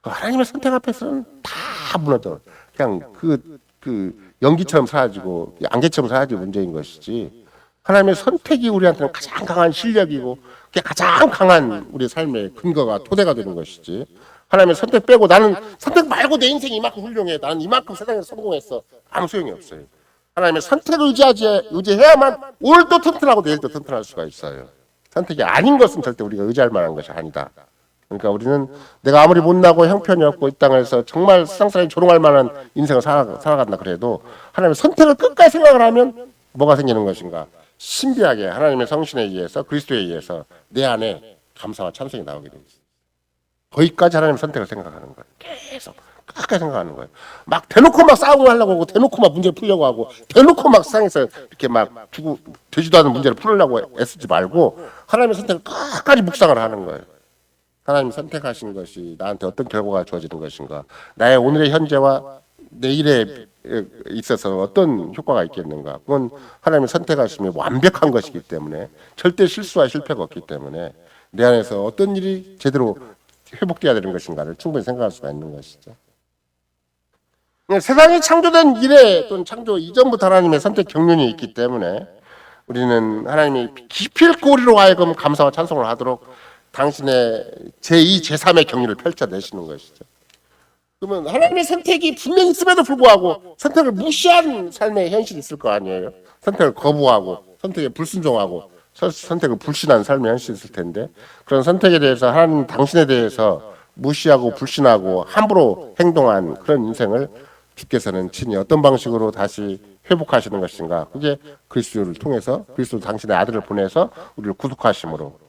하나님의 선택 앞에서는 다 무너져. 그냥 그 연기처럼 사라지고 안개처럼 사라지는 문제인 것이지. 하나님의 선택이 우리한테는 가장 강한 실력이고 그게 가장 강한 우리 삶의 근거가 토대가 되는 것이지. 하나님의 선택 빼고 나는 선택 말고 내 인생이 이만큼 훌륭해. 나는 이만큼 세상에서 성공했어. 아무 소용이 없어요. 하나님의 선택을 의지해야만 오늘도 튼튼하고 내일도 튼튼할 수가 있어요. 선택이 아닌 것은 절대 우리가 의지할 만한 것이 아니다. 그러니까 우리는 내가 아무리 못나고 형편이 없고 이 땅에서 정말 세상 사람이 조롱할 만한 인생을 살아간다 그래도 하나님의 선택을 끝까지 생각을 하면 뭐가 생기는 것인가? 신비하게 하나님의 성신에 의해서 그리스도에 의해서 내 안에 감사와 찬송이 나오게 되어 있어요. 거기까지 하나님의 선택을 생각하는 거예요. 계속 끝까지 생각하는 거예요. 막 대놓고 막 싸움을 하려고 하고 대놓고 막 문제를 풀려고 하고 대놓고 막 세상에서 이렇게 막 되지도 않은 문제를 풀려고 애쓰지 말고 하나님의 선택을 끝까지 묵상을 하는 거예요. 하나님이 선택하신 것이 나한테 어떤 결과가 주어지는 것인가? 나의 오늘의 현재와 내일에 있어서 어떤 효과가 있겠는가? 그건 하나님이 선택하심이 완벽한 것이기 때문에 절대 실수와 실패가 없기 때문에 내 안에서 어떤 일이 제대로 회복돼야 되는 것인가를 충분히 생각할 수가 있는 것이죠. 세상이 창조된 이래 또는 창조 이전부터 하나님의 선택 경륜이 있기 때문에 우리는 하나님이 기필코 우리로 하여금 감사와 찬송을 하도록 당신의 제2, 제3의 경륜을 펼쳐내시는 것이죠. 그러면 하나님의 선택이 분명히 있음에도 불구하고 선택을 무시한 삶의 현실이 있을 거 아니에요. 선택을 거부하고 선택에 불순종하고 선택을 불신한 삶의 현실이 있을 텐데 그런 선택에 대해서 하나님 당신에 대해서 무시하고 불신하고 함부로 행동한 그런 인생을 주께서는 친히 어떤 방식으로 다시 회복하시는 것인가? 그게 그리스도를 통해서 그리스도 당신의 아들을 보내서 우리를 구속하심으로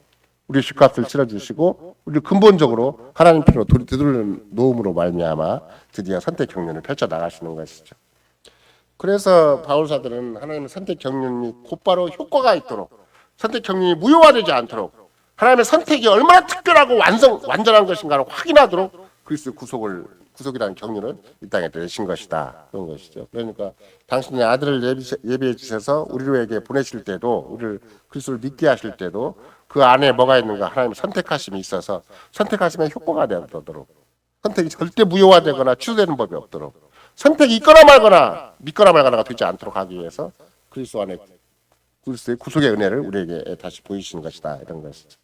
우리 죗값을 치러주시고 우리 근본적으로 하나님 편으로 되돌리는 노음으로 말미암아 드디어 선택 경륜을 펼쳐 나가시는 것이죠. 그래서 바울사들은 하나님의 선택 경륜이 곧바로 효과가 있도록 선택 경륜이 무효화되지 않도록 하나님의 선택이 얼마나 특별하고 완전한 것인가를 확인하도록 그리스도의 구속이라는 경륜을 이 땅에 내신 것이다. 그런 것이죠. 그러니까 당신의 아들을 예비해 주셔서 우리에게 보내실 때도 우리를 그리스도를 믿게 하실 때도 그 안에 뭐가 있는가 하나님의 선택하심이 있어서 선택하심의 효과가 되도록 선택이 절대 무효화되거나 취소되는 법이 없도록 선택이 있거나 말거나 믿거나 말거나가 되지 않도록 하기 위해서 그리스도 안에 그리스도의 구속의 은혜를 우리에게 다시 보이시는 것이다. 이런 것이죠.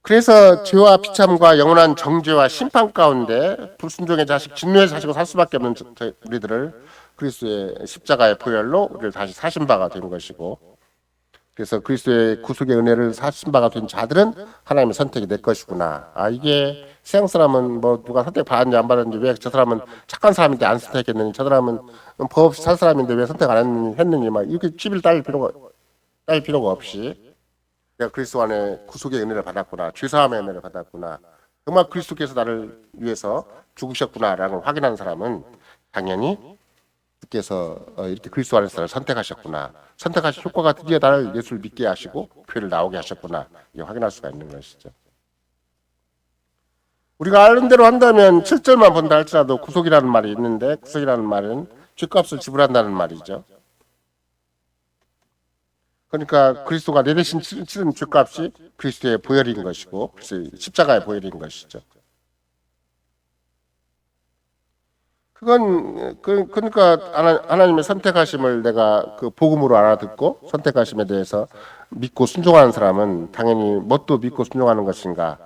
그래서 죄와 비참과 영원한 정죄와 심판 가운데 불순종의 자식, 진노의 자식으로 살 수밖에 없는 우리들을 그리스도의 십자가의 보혈로 우리를 다시 사신 바가 된 것이고 그래서 그리스도의 구속의 은혜를 사신 바가 된 자들은 하나님의 선택이 내 것이구나. 이게 세상 사람은 뭐 누가 선택 받았는지 안 받았는지 왜 저 사람은 착한 사람인데 안 선택했느니 저 사람은 법 없이 살 사람인데 왜 선택 안 했느니 막 이렇게 시비를 따질 필요가 없이 내가 그리스도 안에 구속의 은혜를 받았구나. 죄사함의 은혜를 받았구나. 정말 그리스도께서 나를 위해서 죽으셨구나라는 걸 확인하는 사람은 당연히 주께서 이렇게 그리스도 안에서 나를 선택하셨구나. 선택하신 효과가 드디어 나를 예수를 믿게 하시고 교회를 나오게 하셨구나. 이거 확인할 수가 있는 것이죠. 우리가 아는 대로 한다면 7절만 본다 할지라도 구속이라는 말이 있는데 구속이라는 말은 죄값을 지불한다는 말이죠. 그러니까 그리스도가 내 대신 치른 죄값이 그리스도의 보혈인 것이고 십자가의 보혈인 것이죠. 그러니까 하나님의 선택하심을 내가 그 복음으로 알아듣고 선택하심에 대해서 믿고 순종하는 사람은 당연히 뭣도 믿고 순종하는 것인가?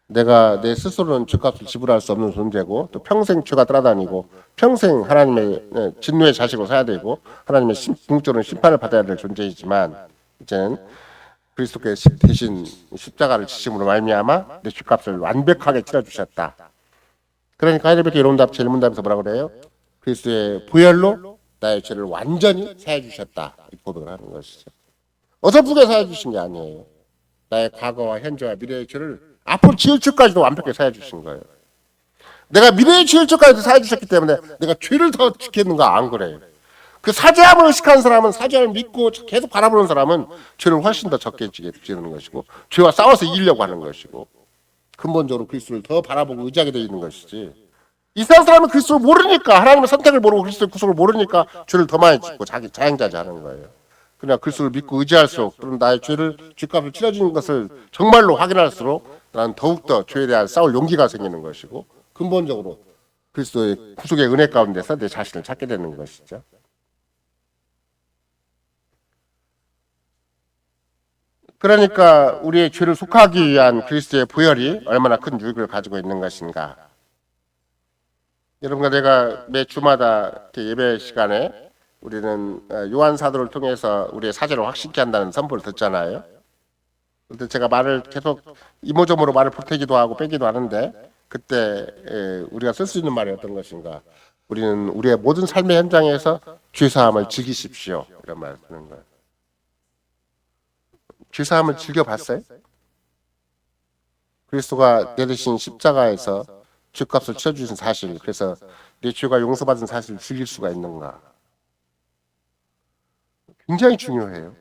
내가 내 스스로는 죄값을 지불할 수 없는 존재고 또 평생 죄가 따라다니고 평생 하나님의 진노의 자식으로 살아야 되고 하나님의 궁극적으로 심판을 받아야 될 존재이지만 이제는 그리스도께서 대신 십자가를 지심으로 말미암아 내 죄값을 완벽하게 치러주셨다. 그러니까 하이델베르크 이론답 질문답에서 뭐라고 그래요? 그리스도의 보혈로 나의 죄를 완전히 사해 주셨다. 이 고백을 하는 것이죠. 어설프게 사해 주신 게 아니에요. 나의 과거와 현재와 미래의 죄를 앞으로 지을 죄까지도 완벽하게 사해 주신 거예요. 내가 미래의 지을 죄까지도 사해 주셨기 때문에 내가 죄를 더 지켰는가 안 그래요. 그 사죄함을 의식한 사람은 사죄를 믿고 계속 바라보는 사람은 죄를 훨씬 더 적게 지는 것이고 죄와 싸워서 이기려고 하는 것이고 근본적으로 그리스도를 더 바라보고 의지하게 되어 있는 것이지. 이스라엘 사람은 그리스도를 모르니까 하나님의 선택을 모르고 그리스도의 구속을 모르니까 죄를 더 많이 짓고 자기 자행자재하는 거예요. 그냥 그리스도를 믿고 의지할수록 그런 나의 죄값을 치러주는 것을 정말로 확인할수록 나는 더욱더 죄에 대한 싸울 용기가 생기는 것이고 근본적으로 그리스도의 구속의 은혜 가운데서 내 자신을 찾게 되는 것이죠. 그러니까 우리의 죄를 속하기 위한 그리스도의 보혈이 얼마나 큰 유익을 가지고 있는 것인가. 여러분과 내가 매 주마다 예배 시간에 우리는 요한 사도를 통해서 우리의 사죄를 확신케 한다는 선포를 듣잖아요. 그런데 제가 말을 계속 이모저모로 말을 보태기도 하고 빼기도 하는데 그때 우리가 쓸 수 있는 말이 어떤 것인가. 우리는 우리의 모든 삶의 현장에서 죄사함을 즐기십시오. 이런 말을 쓰는 거예요. 죄사함을 즐겨봤어요? 그리스도가 내리신 십자가에서 죄값을 치러주신 사실, 그래서 내 죄가 용서받은 사실을 즐길 수가 있는가? 굉장히 중요해요.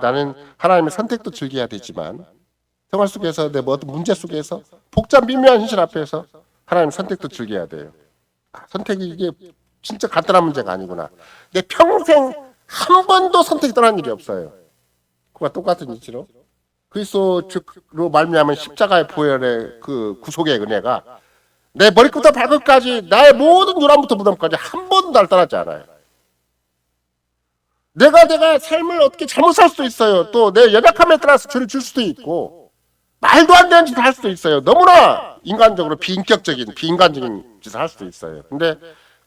나는 하나님의 선택도 즐겨야 되지만 생활 속에서 내 어떤 문제 속에서 복잡 미묘한 현실 앞에서 하나님의 선택도 즐겨야 돼요. 선택이 이게 진짜 간단한 문제가 아니구나. 내 평생 한 번도 선택이 떠난 일이 없어요. 그와 똑같은 이치로 그리스도로 말미암은 십자가의 보혈의 그 구속의 은혜가 내 머리부터 발끝까지 나의 모든 요람부터 무덤까지 한 번도 날 떠나지 않아요. 내가 삶을 어떻게 잘못 살 수도 있어요. 또 내 연약함에 따라서 죄를 줄 수도 있고 말도 안 되는 짓을 할 수도 있어요. 너무나 인간적으로 비인간적인 짓을 할 수도 있어요. 근데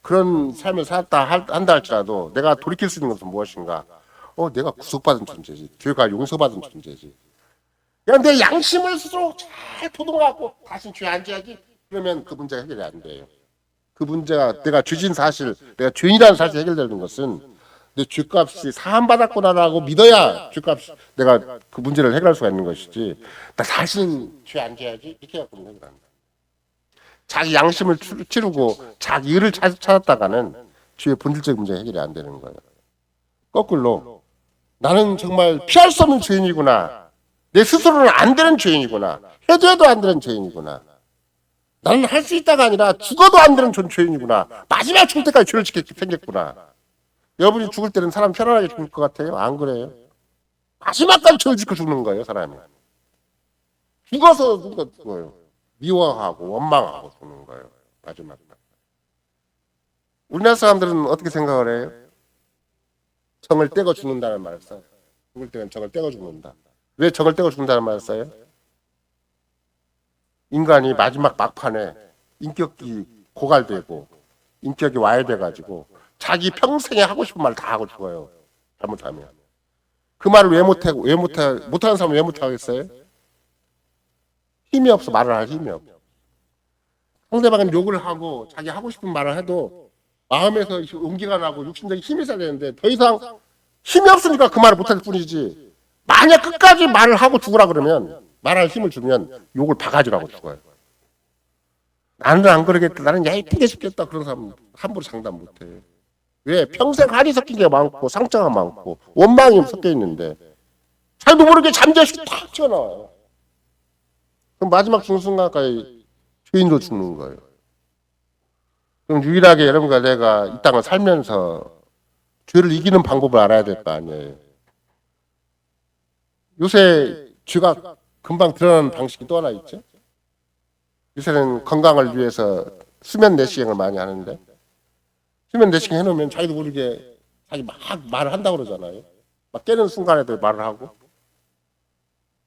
그런 삶을 살았다 한다 할지라도 내가 돌이킬 수 있는 것은 무엇인가? 내가 구속받은 존재지. 죄가 용서받은 존재지. 그냥 내 양심을 스스로 잘 도동하고 다시 죄 안 지어야지. 그러면 그 문제가 해결이 안 돼요. 그 문제가 내가 죄진 사실, 내가 죄인이라는 사실이 해결되는 것은 내 죄값이 사함받았구나라고 믿어야 내가 그 문제를 해결할 수가 있는 것이지. 나 다시는 죄 안 지어야지. 이렇게 해갖고 해결 안 돼. 자기 양심을 치르고 자기 의를 찾았다가는 죄의 본질적인 문제가 해결이 안 되는 거예요. 거꾸로 나는 정말 피할 수 없는 죄인이구나. 내 스스로는 안 되는 죄인이구나. 해도 안 되는 죄인이구나. 나는 할 수 있다가 아니라 죽어도 안 되는 죄인이구나. 마지막 죽을 때까지 죄를 지게 생겼구나. 여러분이 죽을 때는 사람 편안하게 죽을 것 같아요? 안 그래요. 마지막까지 죄를 짓고 죽는 거예요, 사람이. 죽어서 죽어요. 미워하고 원망하고 죽는 거예요. 마지막까지. 우리나라 사람들은 어떻게 생각을 해요? 정을 떼고 죽는다는 말을 써요. 죽을 때는 정을 떼고 죽는다. 왜 정을 떼고 죽는다는 말을 써요? 인간이 마지막 막판에 인격이 고갈되고 인격이 와해돼가지고 자기 평생에 하고 싶은 말 다 하고 죽어요. 잘못하면. 그 말을 못하는 사람은 왜 못하겠어요? 힘이 없어. 말을 할 힘이 없어. 상대방은 욕을 하고 자기 하고 싶은 말을 해도 마음에서 용기가 나고 육신적인 힘이 있어야 되는데 더 이상 힘이 없으니까 그 말을 못할 뿐이지. 만약 끝까지 말을 하고 죽으라 그러면 말할 힘을 주면 욕을 바가지라고 죽어요. 나는 안 그러겠다. 나는 얄팍해 죽겠다. 그런 사람 함부로 장담 못해. 왜? 평생 한이 섞인 게 많고 상처가 많고 원망이 섞여 있는데 잘도 모르게 잠재의식이 탁 튀어나와요. 그럼 마지막 죽는 순간까지 죄인으로 죽는 거예요. 그럼 유일하게 여러분과 내가 이 땅을 살면서 죄를 이기는 방법을 알아야 될 거 아니에요. 요새 죄가 금방 드러나는 방식이 또 하나 있죠. 요새는 건강을 위해서 수면 내시경을 많이 하는데 수면 내시경 해놓으면 자기도 모르게 자기 막 말을 한다고 그러잖아요. 막 깨는 순간에도 말을 하고.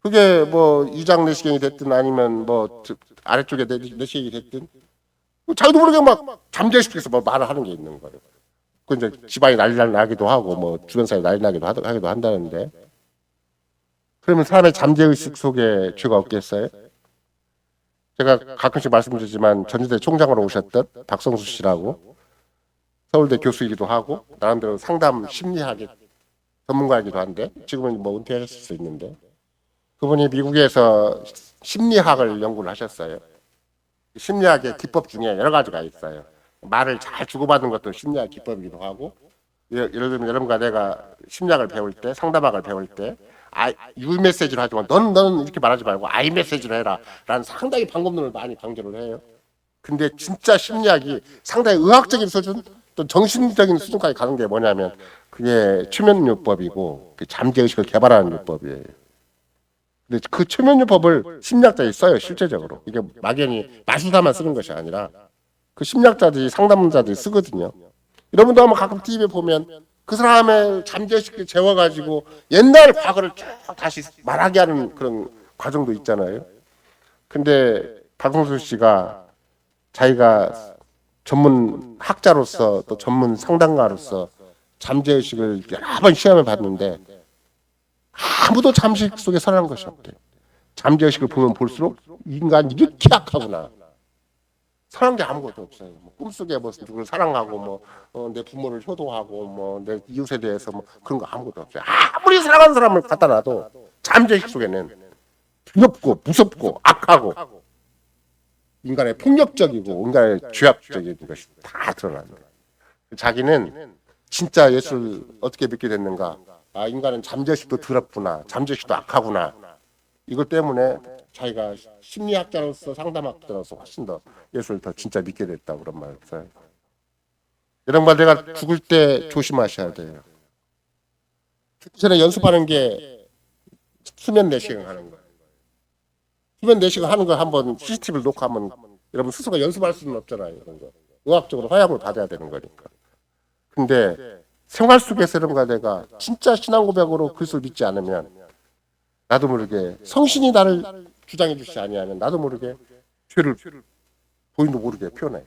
그게 뭐 위장 내시경이 됐든 아니면 뭐 아래쪽에 내시경이 됐든 자기도 모르게 막 잠재의식에서 뭐 말을 하는 게 있는 거예요. 그 이제 집안이 난리 나기도 하고 뭐 주변 사람이 난리 하기도 한다는데 그러면 사람의 잠재의식 속에 죄가 없겠어요? 제가 가끔씩 말씀드리지만 전주대 총장으로 오셨던 박성수 씨라고 서울대 교수이기도 하고 나름대로 상담 심리학의 전문가이기도 한데 지금은 뭐 은퇴하셨을 수 있는데 그분이 미국에서 심리학을 연구를 하셨어요. 심리학의 기법 중에 여러 가지가 있어요. 말을 잘 주고받는 것도 심리학 기법이기도 하고 예를 들면 여러분과 내가 심리학을 배울 때 상담학을 배울 때 유 메시지로 하지만 너는 이렇게 말하지 말고 아이 메시지로 해라 라는 상당히 방법론을 많이 강조를 해요. 근데 진짜 심리학이 상당히 의학적인 수준 또 정신적인 수준까지 가는 게 뭐냐면 그게 최면요법이고 그 잠재의식을 개발하는 요법이에요. 근데 그 최면요법을 심리학자들이 써요. 실제적으로 이게 막연히 마술사만 쓰는 것이 아니라 그 심리학자들이 상담자들이 쓰거든요. 여러분도 아마 가끔 TV에 보면 그 사람의 잠재의식을 재워가지고 옛날 과거를 쭉 다시 말하게 하는 그런 과정도 있잖아요. 근데 박성수 씨가 자기가 전문 학자로서 또 전문 상담가로서 잠재의식을 여러 번 시험을 봤는데 아무도 잠재의식 속에 살아난 것이 없대요. 잠재의식을 보면 볼수록 인간이 이렇게 약하구나. 사랑한 게 아무것도 없어요. 뭐 꿈속에 뭐 누구를 사랑하고 뭐 내 부모를 효도하고 뭐 내 이웃에 대해서 뭐 그런 거 아무것도 없어요. 아무리 사랑하는 사람을 갖다 놔도 잠재의식 속에는 두렵고 무섭고 악하고 인간의 폭력적이고 인간의 죄악적인 것이 다 드러나는 거예요. 자기는 진짜 예수를 어떻게 믿게 됐는가? 아, 인간은 잠재의식도 더럽구나. 잠재의식도 악하구나. 이것 때문에 자기가 심리학자로서 상담학자로서 훨씬 더 예수를 더 진짜 믿게 됐다고 그런 말을 써요. 이런 말 내가 죽을 때 조심하셔야 돼요. 죽기 전에 연습하는 게 수면 내시경 하는 거예요. 수면 내시경 하는 거 한번 CCTV를 놓고 하면 여러분 스스로가 연습할 수는 없잖아요. 이런 거. 의학적으로 허락을 받아야 되는 거니까. 근데 생활 속에서 이런가 내가 진짜 신앙 고백으로 그리스도를 믿지 않으면 나도 모르게 성신이 나를 주장해 주시지 아니하면 나도 모르게 죄를 본인도 모르게 표현해요.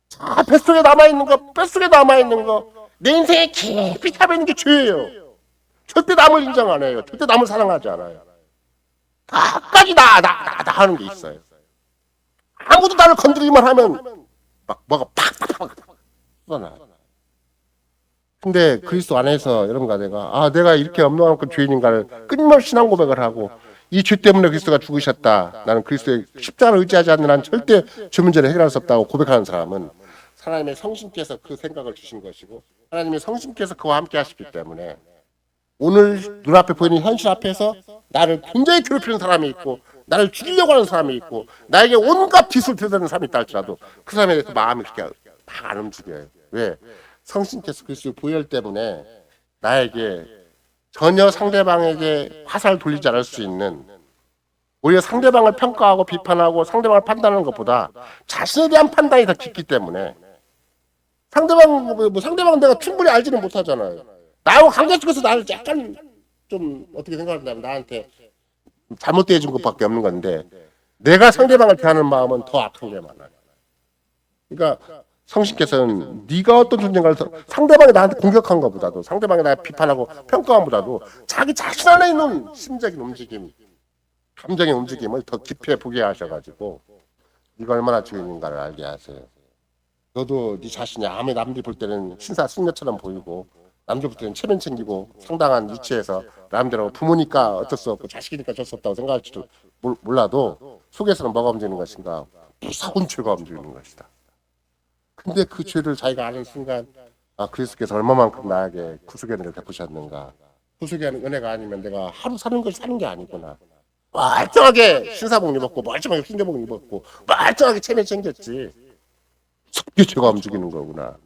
자, 뱃속에 남아있는 거, 내 인생에 깊이 잡혀 있는 게 죄예요. 절대 남을 인정 안 해요. 절대 남을 사랑하지 않아요. 다까지 나 하는 게 있어요. 아무도 나를 건드리기만 하면 막 뭐가 팍팍팍 쏟아나. 근데 그리스도 안에서 여러분과 내가 이렇게 엄청난 죄인인가를 끊임없이 신앙 고백을 하고 이 죄 때문에 그리스도가 죽으셨다. 나는 그리스도의 십자가를 의지하지 않는 한 절대 죄 문제를 해결할 수 없다고 고백하는 사람은 하나님의 성신께서 그 생각을 주신 것이고 하나님의 성신께서 그와 함께 하시기 때문에 오늘 눈앞에 보이는 현실 앞에서 나를 굉장히 괴롭히는 사람이 있고 나를 죽이려고 하는 사람이 있고 나에게 온갖 빚을 들여대는 사람이 있다 할지라도 그 사람에 대해서 마음이 그렇게 막 안 움직여요. 왜? 성신께서 그리스도의 보혈 때문에 나에게 전혀 상대방에게 화살을 돌리지 않을 수 있는 오히려 상대방을 평가하고 비판하고 상대방을 판단하는 것보다 자신에 대한 판단이 더 깊기 때문에 상대방은 내가 충분히 알지는 못하잖아요. 나하고 관계 속에서 나를 약간 좀 어떻게 생각하냐면 나한테 잘못되어 준 것밖에 없는 건데 내가 상대방을 대하는 마음은 더 악한 게 많아요. 그러니까 성신께서는 네가 어떤 존재인가를 상대방이 나한테 공격한 것보다도 상대방이 나를 비판하고 평가함보다도 자기 자신 안에 있는 심적인 움직임, 감정의 움직임을 더 깊이 보게 하셔가지고 네가 얼마나 죄인인가를 알게 하세요. 너도 네 자신이 아무리 남들이 볼 때는 신사 승려처럼 보이고 남들 볼 때는 체면 챙기고 상당한 위치에서 남들하고 부모니까 어쩔 수 없고 자식이니까 어쩔 수 없다고 생각할지도 몰라도 속에서는 뭐가 움직이는 것인가? 무서운 죄가 움직이는 것이다. 근데 그 죄를 자기가 아는 순간 그리스도께서 얼마만큼 나에게 구속의 은혜를 베푸셨는가. 구속의 은혜가 아니면 내가 하루 사는 것이 사는 게 아니구나. 멀쩡하게 신사복 입었고 멀쩡하게 순교복 입었고 멀쩡하게 체면 챙겼지. 속에 죄가 움직이는 거구나.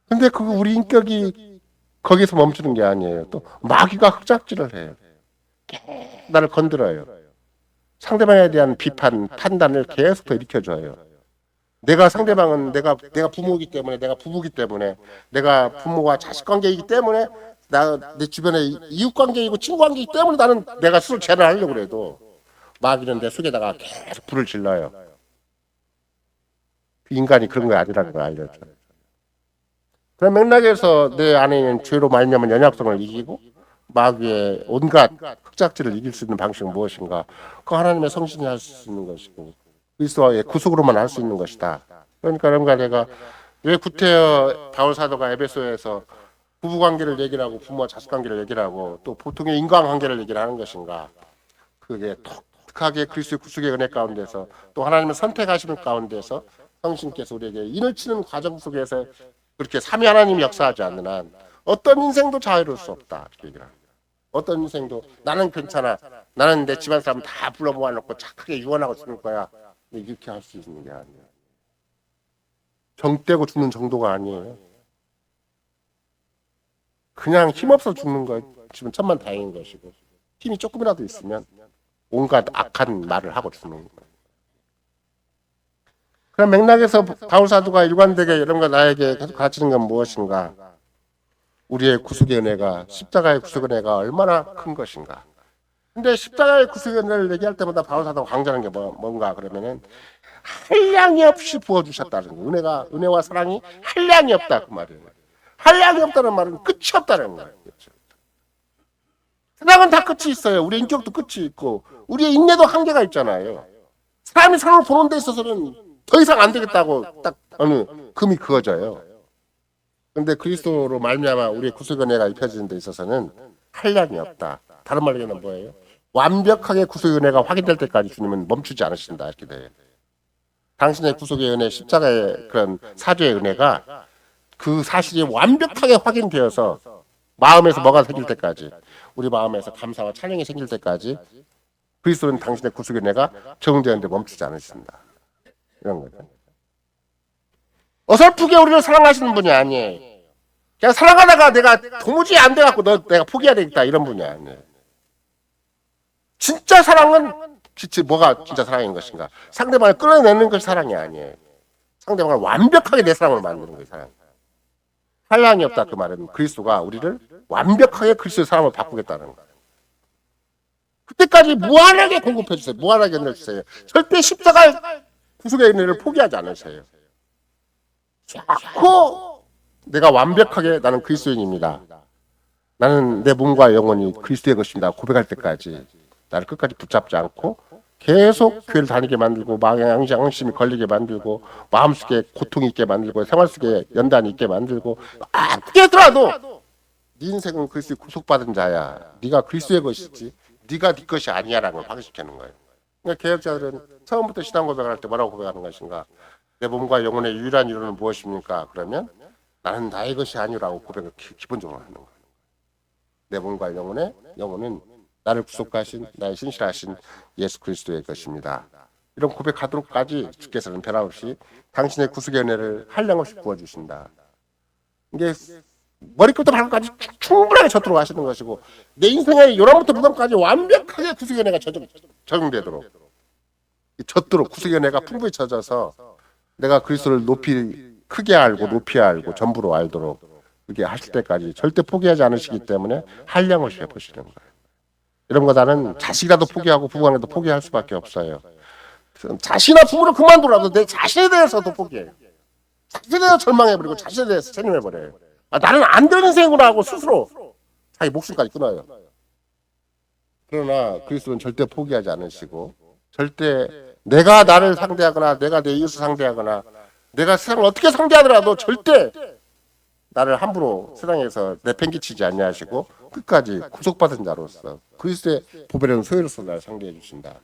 근데 우리 인격이 거기서 멈추는 게 아니에요. 또 마귀가 흑작질을 해요. 나를 건드려요. 상대방에 대한 비판, 판단을 계속 더 일으켜줘요. 내가 상대방은 내가 부모이기 때문에, 내가 부부기 때문에, 내가 부모와 자식 관계이기 때문에, 내 주변에 이웃 관계이고 친구 관계이기 때문에 나는 내가 스스로 제한을 하려고 그래도 마귀는 내 속에다가 계속 불을 질러요. 인간이 그런 거 아니라는 걸 알려줘. 그런 맥락에서 내 안에 있는 죄로 말미암은 연약성을 이기고 마귀의 온갖 흑작질을 이길 수 있는 방식은 무엇인가? 그 하나님의 성신이 할 수 있는 것이고 그리스도의 구속으로만 할 수 있는 것이다. 그러니까 내가 왜 구태여 바울 사도가 에베소에서 부부관계를 얘기를 하고 부모와 자식 관계를 얘기를 하고 또 보통의 인간관계를 얘기를 하는 것인가? 그게 독특하게 그리스도의 구속의 은혜 가운데서 또 하나님의 선택하시는 가운데서 성신께서 우리에게 인을 치는 과정 속에서 그렇게 삼위 하나님이 역사하지 않는 한 어떤 인생도 자유로울 수 없다. 이렇게 얘기를 합니다. 어떤 인생도 나는 괜찮아. 나는 내 집안 사람 다 불러 모아놓고 착하게 유언하고 죽을 거야. 이렇게 할 수 있는 게 아니에요. 정 떼고 죽는 정도가 아니에요. 그냥 힘없어 죽는 거 지금 천만 다행인 것이고 힘이 조금이라도 있으면 온갖 악한 말을 하고 죽는 거예요. 그런 맥락에서 바울 사도가 일관되게 이런 거 나에게 계속 가르치는 건 무엇인가? 우리의 구속의 은혜가 십자가의 구속의 은혜가 얼마나 큰 것인가? 근데 십자가의 구속의 은혜를 얘기할 때마다 바울 사도가 강조하는 게 뭔가 그러면은 한량이 없이 부어주셨다는 거. 은혜와 사랑이 한량이 없다 그 말이에요. 한량이 없다는 말은 끝이 없다는 거예요. 사랑은 다 끝이 있어요. 우리의 인격도 끝이 있고 우리의 인내도 한계가 있잖아요. 사람이 사람을 보는 데 있어서는 더 이상 안 되겠다고 딱 어느 금이 그어져요. 그런데 그리스도로 말미암아 우리의 구속의 은혜가 입혀지는 데 있어서는 한량이 없다. 다른 말로 얘기하면 뭐예요? 완벽하게 구속의 은혜가 확인될 때까지 주님은 멈추지 않으신다 이렇게 돼요. 당신의 구속의 은혜, 십자가의 그런 사죄의 은혜가 그 사실이 완벽하게 확인되어서 마음에서 뭐가 생길 때까지 우리 마음에서 감사와 찬양이 생길 때까지 그리스도는 당신의 구속의 은혜가 적용되는데 멈추지 않으신다. 이런 거죠. 어설프게 우리를 사랑하시는 분이 아니에요. 그냥 사랑하다가 내가 도무지 안 돼갖고 내가 포기해야 되겠다 이런 분이 아니에요. 진짜 사랑은 뭐가 진짜 사랑인 것인가? 상대방을 끌어내는 것이 사랑이 아니에요. 상대방을 완벽하게 내 사랑으로 만드는 것이 사랑. 한량이 없다 그 말은 그리스도가 우리를 완벽하게 그리스도의 사랑으로 바꾸겠다는 거예요. 그때까지 무한하게 공급해 주세요. 무한하게 은혜를 주세요. 절대 십자가의 구속의 은혜를 포기하지 않으세요. 자꾸 내가 완벽하게 나는 그리스도인입니다. 나는 내 몸과 영혼이 그리스도의 것입니다. 고백할 때까지 나를 끝까지 붙잡지 않고 계속 교회를 다니게 만들고 양심이 걸리게 만들고 마음속에 고통이 있게 만들고 생활 속에 연단이 있게 만들고 어떻게 하더라도 네 인생은 그리스도의 구속받은 자야. 네가 그리스도의 것이지 네가 네 것이 아니야라는 걸 확인시키는 거예요. 그러니까 개혁자들은 처음부터 신앙 고백을 할 때 뭐라고 고백하는 것인가? 내 몸과 영혼의 유일한 이론은 무엇입니까? 그러면 나는 나의 것이 아니라고 고백을 기본적으로 하는 거예요. 내 몸과 영혼은 나를 구속하신 나의 신실하신 예수 그리스도의 것입니다. 이런 고백하도록까지 주께서는 변함없이 당신의 구속의 은혜를 한량없이 부어주신다. 이게 머리끝부터 발끝까지 충분하게 젖도록 하시는 것이고 내 인생의 요람부터 무덤까지 완벽하게 구속의 은혜가 적용되도록 젖도록 구속의 은혜가 풍부히 젖어서 내가 그리스도를 크게 알고 높이 알고 전부로 알도록 그렇게 하실 때까지 절대 포기하지 않으시기 때문에 한량없이 해보시는 거예요. 이런 거 나는 자식이라도 포기하고 부부간에도 포기할 수밖에 없어요. 자신이나 부모를 그만두라도 내 자신에 대해서도 포기해요. 자신에 대해서 절망해버리고 자신에 대해서 책임해버려요. 나는 안 되는 인생으로 하고 스스로 자기 목숨까지 끊어요. 그러나 그리스도는 절대 포기하지 않으시고 절대 내가 나를 상대하거나 내가 내 이웃을 상대하거나 내가 세상을 어떻게 상대하더라도 절대 나를 함부로 세상에서 내팽개치지 아니하시고 끝까지 구속받은 자로서 그리스도의 보배로운 소유로서 나를 상대해 주신다.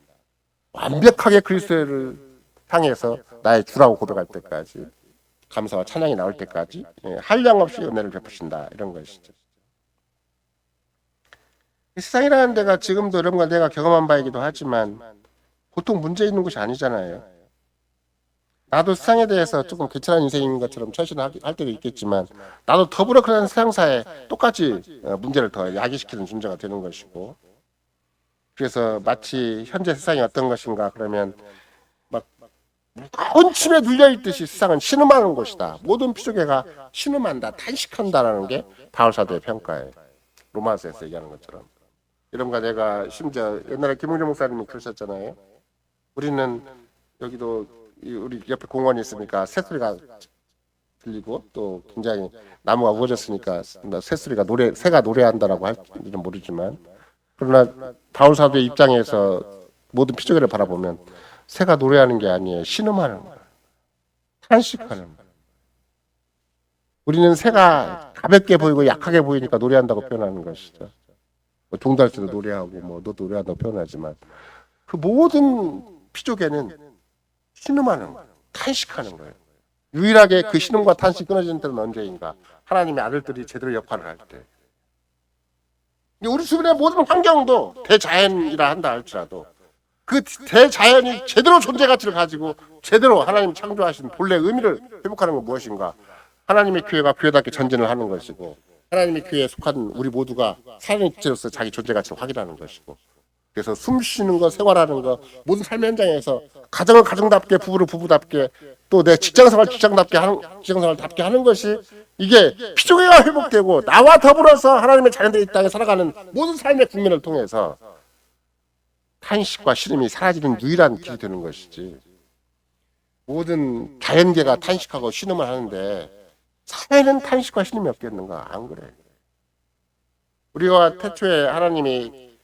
완벽하게 그리스도를 향해서 나의 주라고 고백할 때까지 감사와 찬양이 나올 때까지 한량없이 은혜를 베푸신다. 이런 것이죠. 세상이라는 데가 지금도 이런 걸 내가 경험한 바이기도 하지만 보통 문제 있는 것이 아니잖아요. 나도 세상에 대해서 조금 괜찮은 인생인 것처럼 처신할 때도 있겠지만 나도 더불어 그런 세상사에 똑같이 문제를 더 야기시키는 존재가 되는 것이고 그래서 마치 현재 세상이 어떤 것인가 그러면 막 무거운 침에 눌려있듯이 세상은 신음하는 곳이다. 모든 피조개가 신음한다, 탄식한다라는 게 바울사도의 평가예요. 로마서에서 얘기하는 것처럼. 이런가 내가 심지어 옛날에 김웅재 목사님이 그러셨잖아요. 우리는 여기도 우리 옆에 공원이 있으니까 새소리가 들리고 또 굉장히 나무가 우거졌으니까 새소리가 새가 노래한다라고 할지는 모르지만 그러나 바울사도의 입장에서 모든 피조개를 바라보면 새가 노래하는 게 아니에요. 신음하는 거예요. 탄식하는 거예요. 우리는 새가 가볍게 보이고 약하게 보이니까 노래한다고 표현하는 것이죠. 뭐 종달새도 노래하고 뭐 너도 노래한다고 표현하지만 그 모든 피조개는 신음하는 거예요. 탄식하는 거예요. 유일하게 그 신음과 탄식이 끊어지는 때는 언제인가? 하나님의 아들들이 제대로 역할을 할 때. 우리 주변의 모든 환경도 대자연이라 한다 할지라도 그 대자연이 제대로 존재 가치를 가지고 제대로 하나님 창조하신 본래 의미를 회복하는 건 무엇인가? 하나님의 교회가 교회답게 전진을 하는 것이고 하나님의 교회에 속한 우리 모두가 살아있는 지체로서 자기 존재 가치를 확인하는 것이고 그래서 숨 쉬는 거, 생활하는 거 모든 삶의 현장에서 가정을 가정답게, 부부를 부부답게 또 내 직장생활 직장생활답게 하는 것이 이게 피조개가 회복되고 나와 더불어서 하나님의 자녀들이 이 땅에 살아가는 모든 삶의 국면을 통해서 탄식과 신음이 사라지는 유일한 길이 되는 것이지. 모든 자연계가 탄식하고 신음을 하는데 사회는 탄식과 신음이 없겠는가? 안 그래. 우리가 태초에 하나님이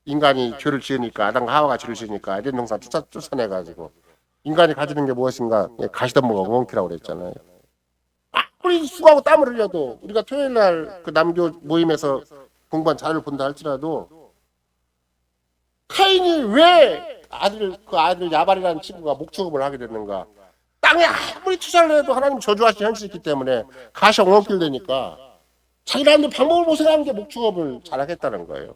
인간이 죄를 지으니까 아담과 하와가 죄를 지으니까 에덴 동산 쫓아내가지고 인간이 가지는 게 무엇인가? 가시덤불과 엉겅퀴라고 그랬잖아요. 아무리 수고하고 땀을 흘려도 우리가 토요일 날 그 남교 모임에서 공부한 자료를 본다 할지라도 카인이 왜 그 아들 야발이라는 친구가 목축업을 하게 됐는가? 땅에 아무리 투자를 해도 하나님 저주하신 현실이 있기 때문에 가시 엉겅퀴를 되니까 자기네들 방법을 모색하는 게 목축업을 잘하겠다는 거예요.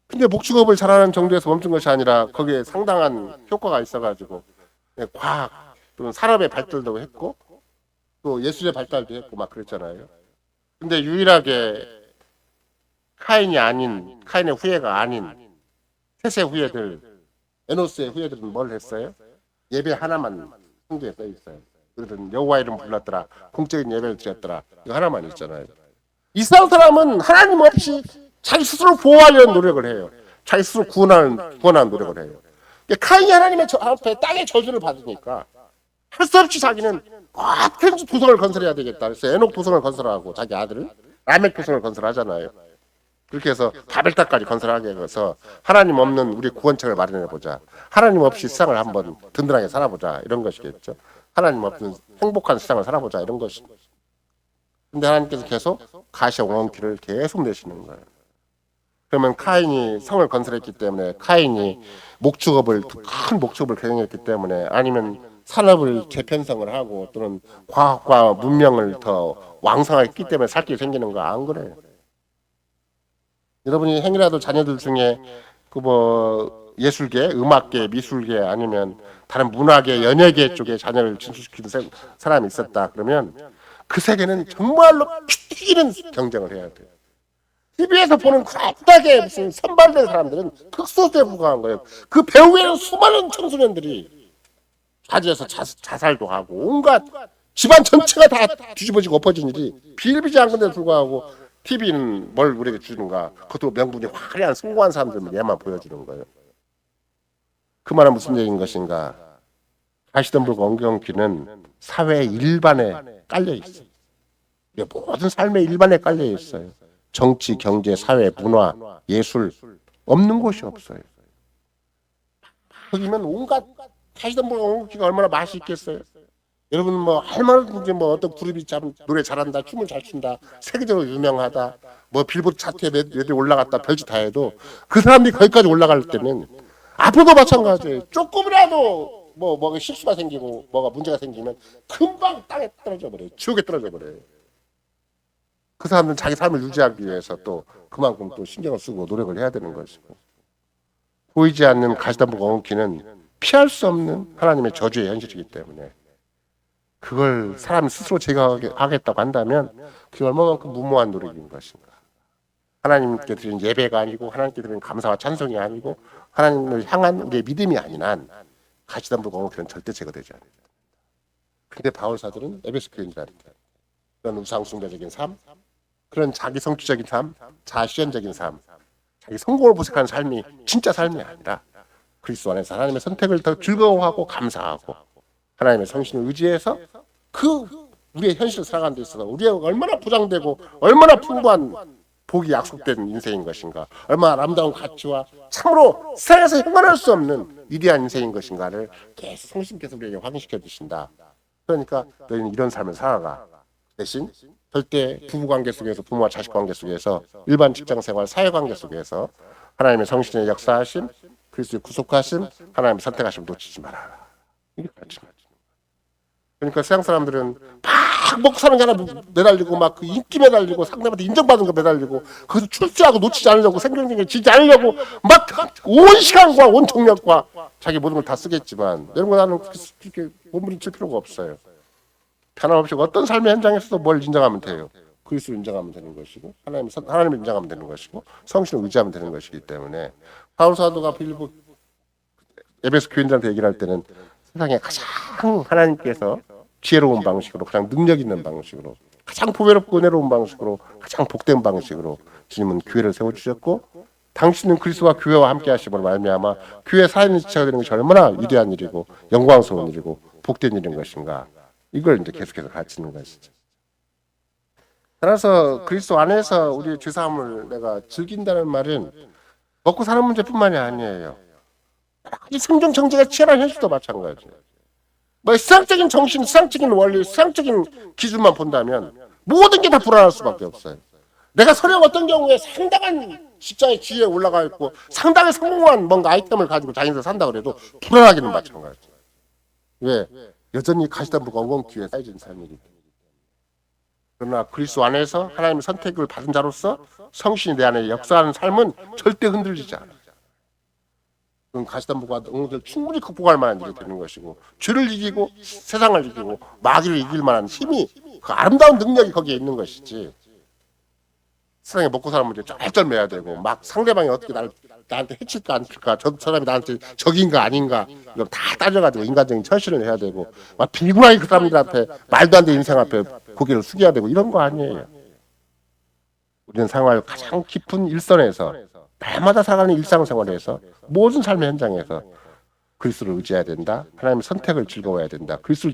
근데 목축업을 잘하는 정도에서 멈춘 것이 아니라 거기에 상당한 효과가 있어가지고 과학 또는 산업의 발달도 했고 또 예술의 발달도 했고 막 그랬잖아요. 근데 유일하게 카인의 후예가 아닌 셋의 후예들, 에노스의 후예들은 뭘 했어요? 예배 하나만 성경에 써 있어요. 그들은 여호와 이름 불렀더라, 공적인 예배를 드렸더라. 이거 하나만 있잖아요. 이스라엘 사람은 하나님 없이 자기 스스로 보호하려는 노력을 해요. 자기 스스로 구원하는 노력을 해요. 카인이 하나님의 앞에 땅의 저주를 받으니까 할 수 없이 자기는 큰 도성을 건설해야 되겠다. 그래서 에녹 도성을 건설하고 자기 아들을 라멕 도성을 건설하잖아요. 그렇게 해서 바벨탑까지 건설하게 해서 하나님 없는 우리 구원책을 마련해보자. 하나님 없이 세상을 한번 든든하게 살아보자. 이런 것이겠죠. 하나님 없는 행복한 세상을 살아보자. 이런 것입니다. 근데 하나님께서 계속 가시 엉겅퀴를 계속 내시는 거예요. 그러면 카인이 성을 건설했기 때문에 카인이 큰 목축업을 경영했기 때문에 아니면 산업을 재편성을 하고 또는 과학과 문명을 더 왕성하게 했기 때문에 살 길이 생기는 거 안 그래요. 여러분이 행여라도 자녀들 중에 그 뭐 예술계, 음악계, 미술계 아니면 다른 문화계, 연예계 쪽에 자녀를 진출시키는 사람이 있었다 그러면 그 세계는 정말로 튀기는 경쟁을 해야 돼요. TV에서 보는 갑자기 무슨 선발된 사람들은 특수대에 불과한 거예요. 그 배우에는 수많은 청소년들이 자지에서 자살도 하고 온갖 집안 전체가 다 뒤집어지고 엎어진 일이 비일비재한 건데 불구하고 TV는 뭘 우리에게 주는가? 그것도 명분이 화려한 성공한 사람들만 얘만 보여주는 거예요. 그 말은 무슨 얘기인 것인가? 가시덤불과 엉겅퀴는 사회 일반에 깔려 있어요. 모든 삶의 일반에 깔려 있어요. 정치, 경제, 사회, 문화, 예술 없는 곳이 없어요. 거기면 온갖 가시덤불과 엉겅퀴가 얼마나 맛이 있겠어요. 여러분 뭐 할만한지 뭐 어떤 그룹이 참 노래 잘한다, 춤을 잘 춘다, 세계적으로 유명하다, 뭐 빌보드 차트에 몇 개 올라갔다 별짓 다 해도 그 사람들이 거기까지 올라갈 때는 앞으로도 마찬가지예요. 조금이라도 뭐가 실수가 생기고 뭐가 문제가 생기면 금방 땅에 떨어져 버려요. 지옥에 떨어져 버려요. 그 사람들은 자기 삶을 유지하기 위해서 또 그만큼 또 신경을 쓰고 노력을 해야 되는 것이고 보이지 않는 가시덤불과 엉겅퀴는 피할 수 없는 하나님의 저주의 현실이기 때문에 그걸 사람이 스스로 제거하겠다고 한다면 그게 얼마만큼 무모한 노력인 것인가. 하나님께 드리는 예배가 아니고 하나님께 드리는 감사와 찬송이 아니고 하나님을 향한 우리의 믿음이 아닌 한 가시덤불 공동체는 절대 제거되지 않아요. 근데 바울 사도는 에베소 교인들한테 그런 우상숭배적인 삶, 그런 자기 성취적인 삶, 자아실현적인 삶, 자기 성공을 모색하는 삶이 진짜 삶이 아니라 그리스도 안에서 하나님의 선택을 더 즐거워하고 감사하고 하나님의 성신을 의지해서 그 우리의 현실을 살아가는 데 있어서 우리가 얼마나 부장되고 얼마나 풍부한 복이 약속된 인생인 것인가, 얼마나 아름다운 가치와 참으로 세상에서 행만할 수 없는 위대한 인생인 것인가를 계속 성신께서 우리에게 확인시켜 주신다. 그러니까 너희는 이런 삶을 살아라. 대신 절대 부부관계 속에서, 부모와 자식 관계 속에서, 일반 직장생활, 사회관계 속에서 하나님의 성신의 역사하심, 그리스도의 구속하심, 하나님의 선택하심 놓치지 말아라. 이게 가르치는 거죠. 그러니까 세상 사람들은 막 먹고 사는 게 하나 매달리고 막 그 인기 매달리고 상대방한테 인정받은 거 매달리고 거기서 출세하고 놓치지 않으려고 생명력을 지지 않으려고 막 온 시간과 온 정력과 자기 모든 걸 다 쓰겠지만 여러분 나는 그렇게 몸부림칠 필요가 없어요. 변함없이 어떤 삶의 현장에서도 뭘 인정하면 돼요. 그리스도를 인정하면 되는 것이고 하나님을 인정하면 되는 것이고 성신을 의지하면 되는 것이기 때문에 바울 사도가 빌립보 에베소 교인들한테 얘기를 할 때는 세상에 가장 하나님께서 지혜로운 방식으로, 가장 능력 있는 방식으로, 가장 보배롭고 은혜로운 방식으로, 가장 복된 방식으로 주님은 교회를 세워주셨고 당신은 그리스도와 교회와 함께 하심으로 말미암아 교회 살아있는 지체가 되는 것이 얼마나 위대한 일이고 영광스러운 일이고 복된 일인 것인가, 이걸 이제 계속해서 가르치는 것이죠. 따라서 그리스도 안에서 우리의 죄사함을 내가 즐긴다는 말은 먹고 사는 문제뿐만이 아니에요. 이 생존 정제가 치열한 현실도 마찬가지예요. 뭐 세상적인 정신, 세상적인 원리, 세상적인 기준만 본다면 모든 게 다 불안할 수밖에 없어요. 내가 설령 어떤 경우에 상당한 직장의 지위에 올라가 있고 상당히 성공한 뭔가 아이템을 가지고 자기가 산다 그래도 불안하기는 마찬가지예요. 왜? 여전히 가시덤불과 엉겅퀴에 쌓여진 삶이기 때문에. 그러나 그리스도 안에서 하나님의 선택을 받은 자로서 성신이 내 안에 역사하는 삶은 절대 흔들리지 않아요. 그건 가시덤불과 엉겅퀴를 충분히 극복할 만한 일이 되는 것이고 죄를 이기고 세상을 이기고 마귀를 이길 만한 힘이, 그 아름다운 능력이 거기에 있는 것이지, 세상에 먹고 사는 문제 쩔쩔매야 되고 막 상대방이 어떻게 나한테 해칠까 안 칠까, 저 사람이 나한테 적인가 아닌가 이걸 다 따져가지고 인간적인 처신을 해야 되고 막 비굴하게 그 사람들 앞에 말도 안 되는 인생 앞에 고개를 숙여야 되고 이런 거 아니에요. 우리는 생활 가장 깊은 일선에서 날마다 살아가는 일상생활에서 모든 삶의 현장에서 그리스도를 의지해야 된다. 하나님의 선택을 즐거워해야 된다. 그리스도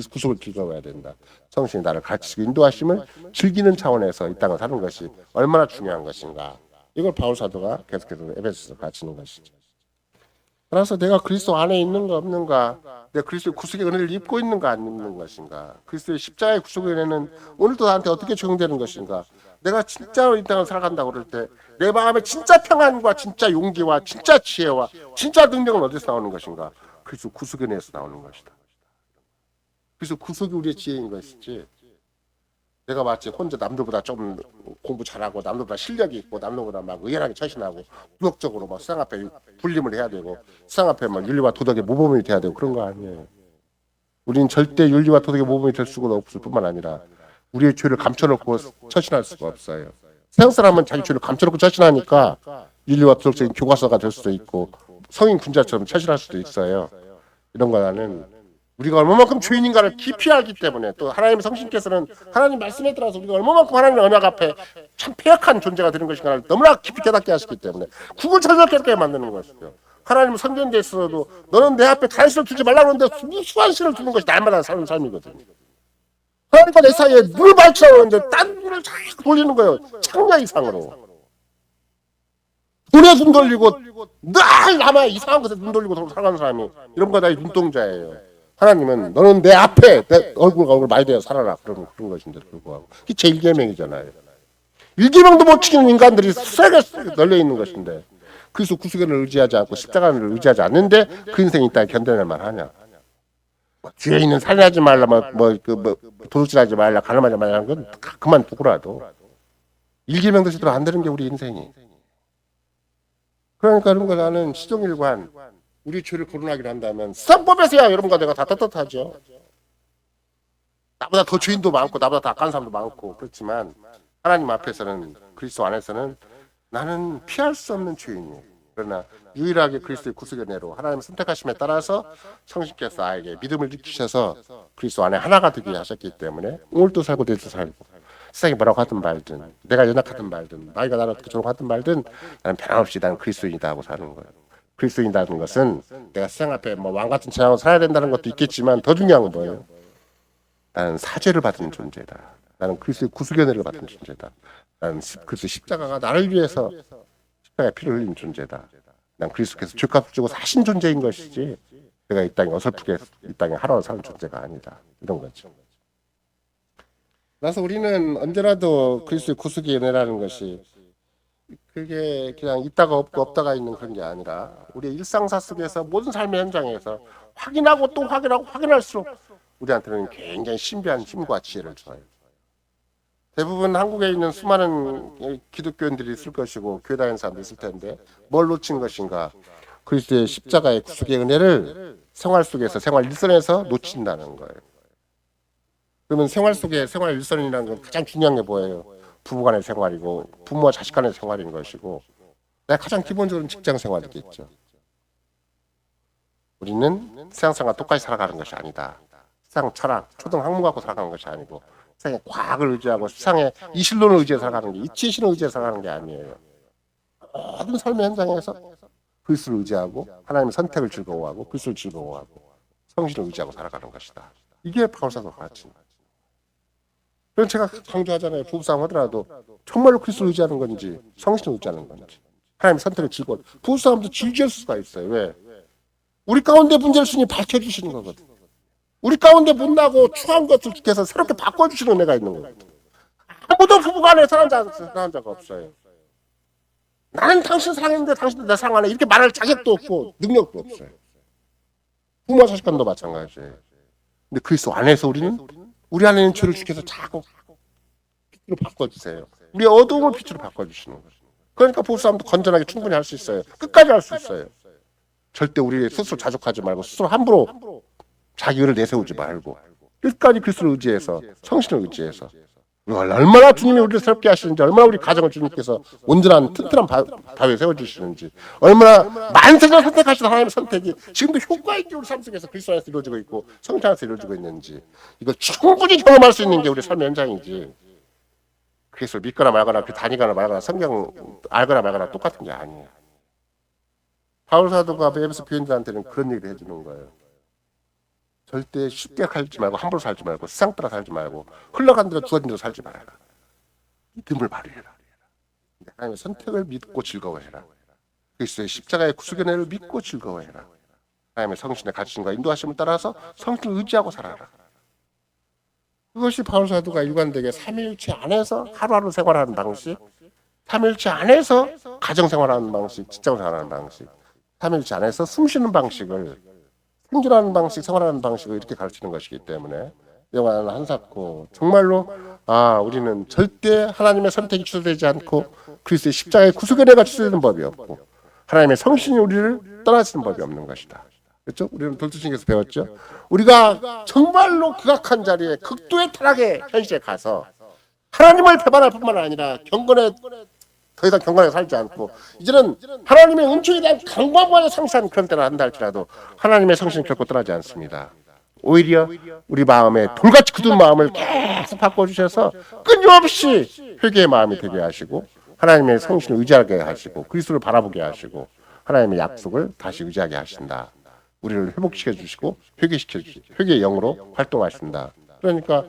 구속을 즐거워해야 된다. 성신이 나를 가르치고 인도하심을 즐기는 차원에서 이 땅을 사는 것이 얼마나 중요한 것인가. 이걸 바울 사도가 계속해서 에베소에서 가르치는 것이죠. 따라서 내가 그리스도 안에 있는가 없는가, 내가 그리스도의 구속의 은혜를 입고 있는가 안 입는 것인가, 그리스도의 십자가의 구속의 은혜는 오늘도 나한테 어떻게 적용되는 것인가, 내가 진짜로 이 땅을 살아간다고 그럴 때 내 마음에 진짜 평안과 진짜 용기와 진짜 지혜와 진짜 능력은 어디서 나오는 것인가? 그리스도 구속의 은혜에서 나오는 것이다. 그래서 구속이 우리의 지혜인 것이지, 내가 마치 혼자 남들보다 좀 공부 잘하고 남들보다 실력이 있고 남들보다 막 의연하게 처신하고 도덕적으로 막 세상 앞에 불림을 해야 되고 세상 앞에 막 윤리와 도덕의 모범이 돼야 되고 그런 거 아니에요. 우리는 절대 윤리와 도덕의 모범이 될 수가 없을 뿐만 아니라 우리의 죄를 감춰놓고 처신할 수가 없어요. 세상 사람은 자기 죄를 감춰놓고 처신하니까 윤리와 도덕적인 교과서가 될 수도 있고 성인 군자처럼 처신할 수도 있어요. 이런 거는 우리가 얼마만큼 죄인인가를 깊이 알기 때문에, 또 하나님의 성신께서는 하나님 말씀에 따라서 우리가 얼마만큼 하나님의 언약 앞에 참 패역한 존재가 되는 것인가를 너무나 깊이 깨닫게 하시기 때문에 구분천을 깨닫게 만드는 것이죠. 하나님은 선전대 있어도 너는 내 앞에 단신을 두지 말라고 하는데 무수한 신을 두는 것이 날마다 사는 삶이거든요. 하나님과 내 사이에 눈을 밝히라고 하는데 딴 눈을 자꾸 돌리는 거예요. 창녀 이상으로. 돈에 눈 돌리고 늘 남의 이상한 것에 눈 돌리고 살아가는 사람이 이런 거 다 눈동자예요. 하나님은 너는 내 앞에 내 얼굴과 얼굴 많이 대어 살아라, 그런 것인데 불구하고 그게 제 1계명이잖아요. 1계명도 못 지키는 인간들이 수세게 널려 있는 것인데 그래서 구속을 의지하지 않고 십자가를 의지하지 않는데 그 인생이 있다 견뎌낼 만하냐? 뒤에 있는 살인하지 말라, 도둑질하지 말라, 가늠하지 말라 하는 건 그만 두고라도 1계명도 제대로 안 되는 게 우리 인생이. 그러니까 그런 거 나는 시종일관 우리 죄를 거론하기로 한다면 성법에서야 여러분과 내가 다 떳떳하죠. 나보다 더 죄인도 많고 나보다 더 악한 사람도 많고 그렇지만 하나님 앞에서는, 그리스도 안에서는 나는 피할 수 없는 죄인이에요. 그러나 유일하게 그리스도의 구속의 은혜로 하나님의 선택하심에 따라서 성신께서 아에게 믿음을 일으키셔서 그리스도 안에 하나가 되게 하셨기 때문에 오늘도 살고 내일도 살고 세상이 뭐라고 하든 말든 내가 연약하든 말든 나이가 나를 어떻게 조롱하든 말든 나는 변함없이 나는 그리스도인이다 하고 사는 거예요. 그리스도인이라는 것은 내가 세상 앞에 뭐 왕 같은 재앙을 살아야 된다는 것도 있겠지만 더 중요한 건 뭐예요? 나는 사죄를 받은 존재다. 나는 그리스도의 구속의 은혜를 받은 존재다. 나는 그리스도 십자가가 나를 위해서 십자가에 피를 흘린 존재다. 난 그리스도께서 죄값을 주고 사신 존재인 것이지 내가 이 땅에 어설프게 이 땅에 하루하루 사는 존재가 아니다. 이런 거죠. 그래서 우리는 언제라도 그리스도의 구속의 은혜라는 것이 그게 그냥 있다가 없고 없다가 있는 그런 게 아니라 우리의 일상사 속에서 모든 삶의 현장에서 확인하고 또 확인하고 확인할수록 우리한테는 굉장히 신비한 힘과 지혜를 줘요. 대부분 한국에 있는 수많은 기독교인들이 있을 것이고 교회 다니는 사람도 있을 텐데 뭘 놓친 것인가? 그리스도의 십자가의 구속의 은혜를 생활 속에서 생활 일선에서 놓친다는 거예요. 그러면 생활 속에 생활 일선이라는 건 가장 중요한 게 뭐예요? 부부간의 생활이고 부모와 자식 간의 생활인 것이고 가장 기본적으로 직장 생활이겠죠. 우리는 세상 사람과 똑같이 살아가는 것이 아니다. 세상 철학, 초등 학문 갖고 살아가는 것이 아니고 세상의 과학을 의지하고 세상의 이실론을 의지해 살아가는 게 이치의 신을 의지해 살아가는 게 아니에요. 모든 삶의 현장에서 그리스도를 의지하고 하나님의 선택을 즐거워하고 그리스도를 즐거워하고 성신을 의지하고 살아가는 것이다. 이게 바울사도가 가르치는 거죠. 그래서 제가 강조하잖아요. 부부싸움 하더라도 정말로 그리스도를 의지하는 건지 성신을 의지하는 건지 하나님의 선택을 즐거워. 부부싸움도 즐길 수가 있어요. 왜? 우리 가운데 문제를 주님 밝혀주시는 거거든. 우리 가운데 못나고 추한 것을 주께서 새롭게 바꿔주시는 은혜가 있는 거예요. 아무도 부부간에 사랑한 자가 없어요. 나는 당신 사랑했는데 당신도 내 사랑 안 해. 이렇게 말할 자격도 없고 능력도 없어요. 부모와 자식간도 마찬가지예요. 근데 그리스도 안에서 우리 안에 있는 죄를 주께서 자꾸 빛으로 바꿔주세요. 우리의 어두움을 빛으로 바꿔주시는 거예요. 그러니까 부부싸움도 건전하게 충분히 할 수 있어요. 끝까지 할 수 있어요. 절대 우리 스스로 자족하지 말고 스스로 함부로 자기 의를 내세우지 말고 끝까지 그리스도를 의지해서 성신을 의지해서 얼마나 주님이 우리를 새롭게 하시는지 얼마나 우리 가정을 주님께서 온전한 튼튼한 바위에 세워주시는지 얼마나 만세를 선택하시는 하나님의 선택이 지금도 효과 있게 우리 삶 속에서 그리스도 안에서 이루어지고 있고 성신 안에서 이루어지고 있는지 이걸 충분히 경험할 수 있는 게 우리 삶의 현장이지 그리스도를 믿거나 말거나 그 다니거나 말거나 성경 알거나 말거나 똑같은 게 아니에요. 바울 사도가 에베소 교인들한테는 그런 얘기를 해주는 거예요. 절대 쉽게 살지 말고 함부로 살지 말고 세상 따라 살지 말고 흘러간 대로 주어진 대로 살지 말아라. 믿음을 발휘해라. 하나님의 선택을 믿고 즐거워해라. 그리스도의 십자가의 구속의 은혜를 믿고 즐거워해라. 하나님의 성신의 가르침과 인도하심을 따라서 성신을 의지하고 살아라. 그것이 바울 사도가 일관되게 삼위일체 안에서 하루하루 생활하는 방식, 삼위일체 안에서 가정 생활하는 방식, 직장 생활하는 방식, 삼위일체 안에서 숨쉬는 방식을 생존하는 방식, 생활하는 방식을 이렇게 가르치는 것이기 때문에 영화는 한사코 정말로 우리는 절대 하나님의 선택이 취소되지 않고 그리스도의 십자가의 구속의 은혜가 취소되는 법이 없고 하나님의 성신이 우리를 떠나시는 법이 없는 것이다. 그렇죠? 우리는 돌투신에서 배웠죠. 우리가 정말로 극악한 자리에 극도의 타락의 현실에 가서 하나님을 배반할 뿐만 아니라 더 이상 경건하게 살지 않고 이제는 하나님의 은총에 대한 강박만에 상실한 그런 때를 한다 할지라도 하나님의 성신은 결코 떠나지 않습니다. 오히려 우리 마음에 돌같이 굳은 마음을 계속 바꿔주셔서 끊임없이 회개의 마음이 되게 하시고 하나님의 성신을 의지하게 하시고 그리스도를 바라보게 하시고 하나님의 약속을 다시 의지하게 하신다. 우리를 회복시켜 주시고 회개의 영으로 활동하신다. 그러니까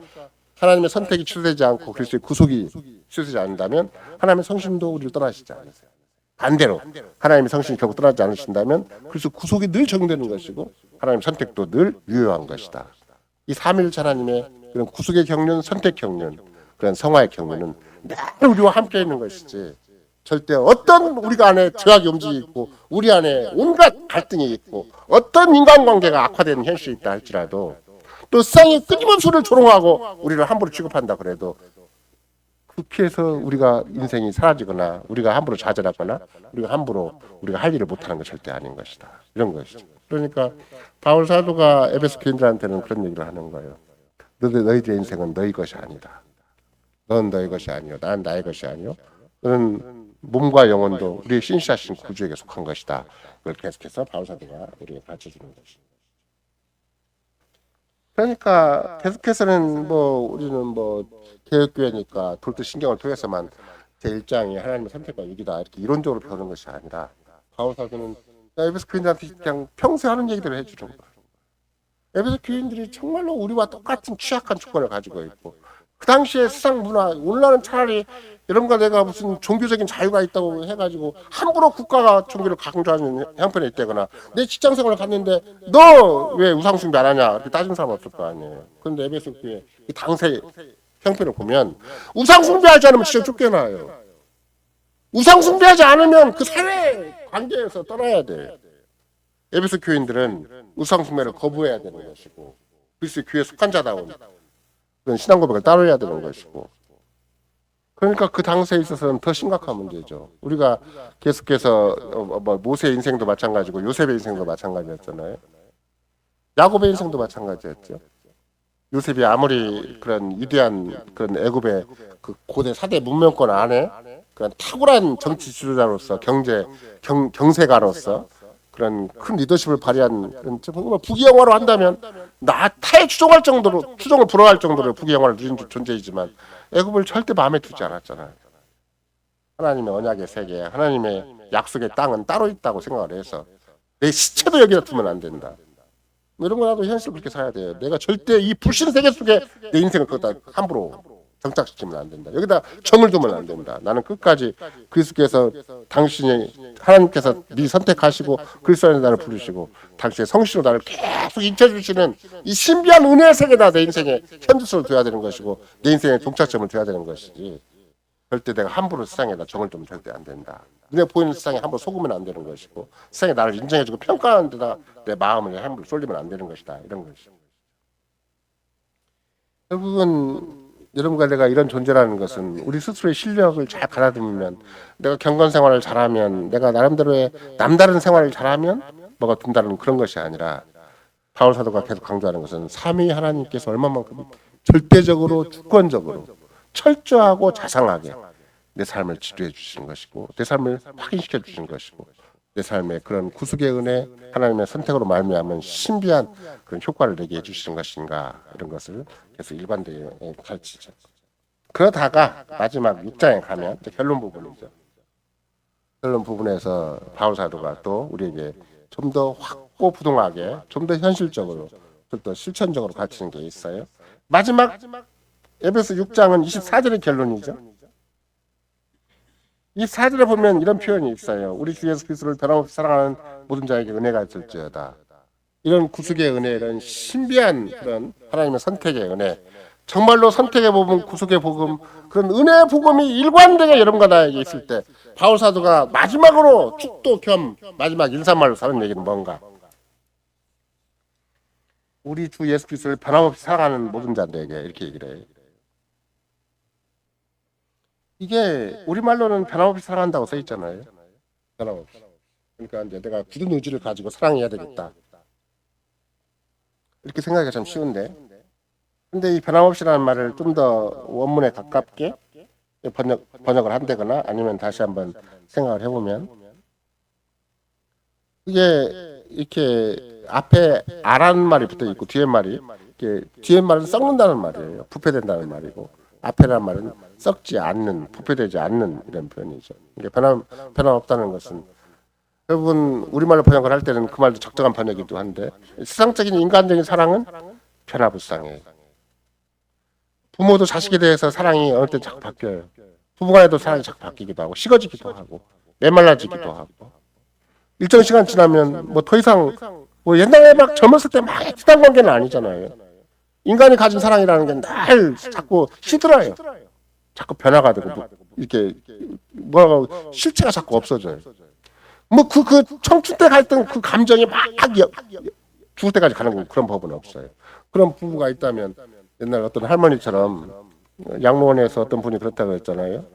하나님의 선택이 취소되지 않고 그리스도의 구속이 취소되지 않는다면 하나님의 성신도 우리를 떠나시지 않으세요. 반대로 하나님의 성신이 결국 떠나지 않으신다면 그래서 구속이 늘 적용되는 것이고 하나님의 선택도 늘 유효한 것이다. 이 삼위일체 하나님의 그런 구속의 경륜, 선택 경륜, 그런 성화의 경륜은 늘 우리와 함께 있는 것이지 절대 어떤 우리가 안에 죄악이 움직이고 우리 안에 온갖 갈등이 있고 어떤 인간관계가 악화되는 현실이 있다 할지라도 또 세상에 끊임없이 우리를 조롱하고 우리를 함부로 취급한다 그래도 그렇게 해서 우리가 인생이 사라지거나 우리가 함부로 좌절하거나 우리가 할 일을 못하는 건 절대 아닌 것이다. 이런 것이죠. 그러니까 바울 사도가 에베소 교인들한테는 그런 얘기를 하는 거예요. 너희들의 인생은 너희 것이 아니다. 넌 너희 것이 아니요. 난 나의 것이 아니요. 너는 몸과 영혼도 우리의 신실하신 구주에게 속한 것이다. 그걸 계속해서 바울사도가 우리에게 가르쳐주는 것입니다. 그러니까 계속해서는 우리는 개혁교회니까 돌도 신경을 통해서만 제1장이 하나님의 선택과 위기다 이렇게 이론적으로 배우는 것이 아니라 바울사도는 에베소 교인들한테 그냥 평소에 하는 얘기들을 해주는 거야. 에베소 교인들이 정말로 우리와 똑같은 취약한 조건을 가지고 있고 그 당시에 세상 문화 오늘날은 차라리 이런가 내가 무슨 종교적인 자유가 있다고 해가지고 함부로 국가가 종교를 강조하는 형편에 있다거나 내 직장생활을 갔는데 너 왜 우상숭배 안 하냐 이렇게 따지는 사람 없을 거 아니에요. 그런데 에베소 교회 당세 형편을 보면 우상숭배하지 않으면 진짜 쫓겨나요. 우상숭배하지 않으면 그 사회 관계에서 떠나야 돼. 에베소 교인들은 우상숭배를 거부해야 되는 것이고 그리스도의 교회에 속한 자다운 그런 신앙 고백을 따라야 되는 것이고 그러니까 그 당시에 있어서는 더 심각한 문제죠. 우리가 계속해서 모세의 인생도 마찬가지고 요셉의 인생도 마찬가지였잖아요. 야곱의 인생도 마찬가지였죠. 요셉이 아무리 그런 위대한 그런 애굽의 그 고대 사대 문명권 안에 그런 탁월한 정치 지도자로서 경세가로서 그런 큰 리더십을 발휘한 그런 정말 부귀영화로 한다면 타에 추종을 불허할 정도로 부귀영화를 누린 존재이지만 애굽을 절대 마음에 두지 않았잖아요. 하나님의 언약의 세계, 하나님의 약속의 땅은 따로 있다고 생각을 해서 내 시체도 여기다 두면 안 된다. 이런 거 나도 현실을 그렇게 살아야 돼요. 내가 절대 이 불신 세계 속에 내 인생을 거기다 함부로 정착시키면 안 된다. 여기다 정을 두면 안 된다. 나는 끝까지 그리스도께서 하나님께서 미리 선택하시고 그리스도 안에 나를 부르시고 당신의 성신으로 나를 계속 익혀주시는 이 신비한 은혜의 세계다 내 인생에 현주소를 둬야 되는 것이고 내 인생에 종착점을 둬야 되는 것이지 절대 내가 함부로 세상에다 정을 두면 절대 안 된다. 눈에 보이는 세상에 함부로 속으면 안 되는 것이고 세상에 나를 인정해주고 평가하는 데다 내 마음을 함부로 쏠리면 안 되는 것이다. 이런 것이죠. 결국은 여러분과 내가 이런 존재라는 것은 우리 스스로의 실력을 잘 가다듬으면 내가 경건 생활을 잘하면 내가 나름대로의 남다른 생활을 잘하면 뭐가 된다는 그런 것이 아니라 바울 사도가 계속 강조하는 것은 삼위 하나님께서 얼마만큼 절대적으로 주권적으로 철저하고 자상하게 내 삶을 지도해 주시는 것이고 내 삶을 확인시켜 주시는 것이고 내 삶의 그런 구속의 은혜 하나님의 선택으로 말미암은 신비한 그런 효과를 내게 해주시는 것인가 이런 것을 계속 일반대에 가르치죠. 그러다가 마지막 6장에 가면 결론 부분이죠. 결론 부분에서 바울 사도가 또 우리에게 좀 더 확고부동하게 좀 더 현실적으로 좀 더 실천적으로 가르치는 게 있어요. 마지막 에베소 6장은 24절의 결론이죠. 이 4절에 보면 이런 표현이 있어요. 우리 주 예수 그리스도를 변함없이 사랑하는 모든 자에게 은혜가 있을지어다. 이런 구속의 은혜, 이런 신비한 그런 하나님의 선택의 은혜, 정말로 선택의 복음, 구속의 복음, 그런 은혜의 복음이 일관되게 여러분과 나에게 있을 때 바울 사도가 마지막으로 축도 겸 마지막 인사말로 사는 얘기는 뭔가? 우리 주 예수 그리스도를 변함없이 사랑하는 모든 자들에게 이렇게 얘기를 해요. 이게 우리말로는 변함없이 사랑한다고 써 있잖아요. 변함없이. 그러니까 이제 내가 굳은 의지를 가지고 사랑해야 되겠다. 이렇게 생각하기가 참 쉬운데. 근데 이 변함없이라는 말을 좀 더 원문에 가깝게 번역을 한다거나 아니면 다시 한번 생각을 해보면 이게 이렇게 앞에 아라는 말이 붙어 있고 뒤에 말이 이렇게 뒤에 말은 썩는다는 말이에요. 부패된다는 말이고 앞에라는 말은 썩지 않는, 부패되지 않는 이런 표현이죠. 이게 변함없다는 것은 여러분 우리말로 번역을 할 때는 그 말도 적정한 번역이기도 한데 세상적인 인간적인 사랑은 변화무쌍해. 부모도 자식에 대해서 사랑이 어느 때 자꾸 바뀌어요. 부부간에도 사랑이 자꾸 바뀌기도 하고 식어지기도 하고 메말라지기도 하고 일정 시간 지나면 뭐 더 이상 뭐 옛날에 막 젊었을 때 막 애틋한 관계는 아니잖아요. 인간이 가진 사랑이라는 게 날 자꾸 시들어요. 자꾸 변화가 되고 이렇게 뭐라고 실체가 자꾸 없어져요. 뭐 그 청춘 때 갈등 그 감정이 막 죽을 때까지 가는 그런 법은 없어요. 그런 부부가 있다면 옛날 어떤 할머니처럼 양로원에서 어떤 분이 그렇다고 했잖아요.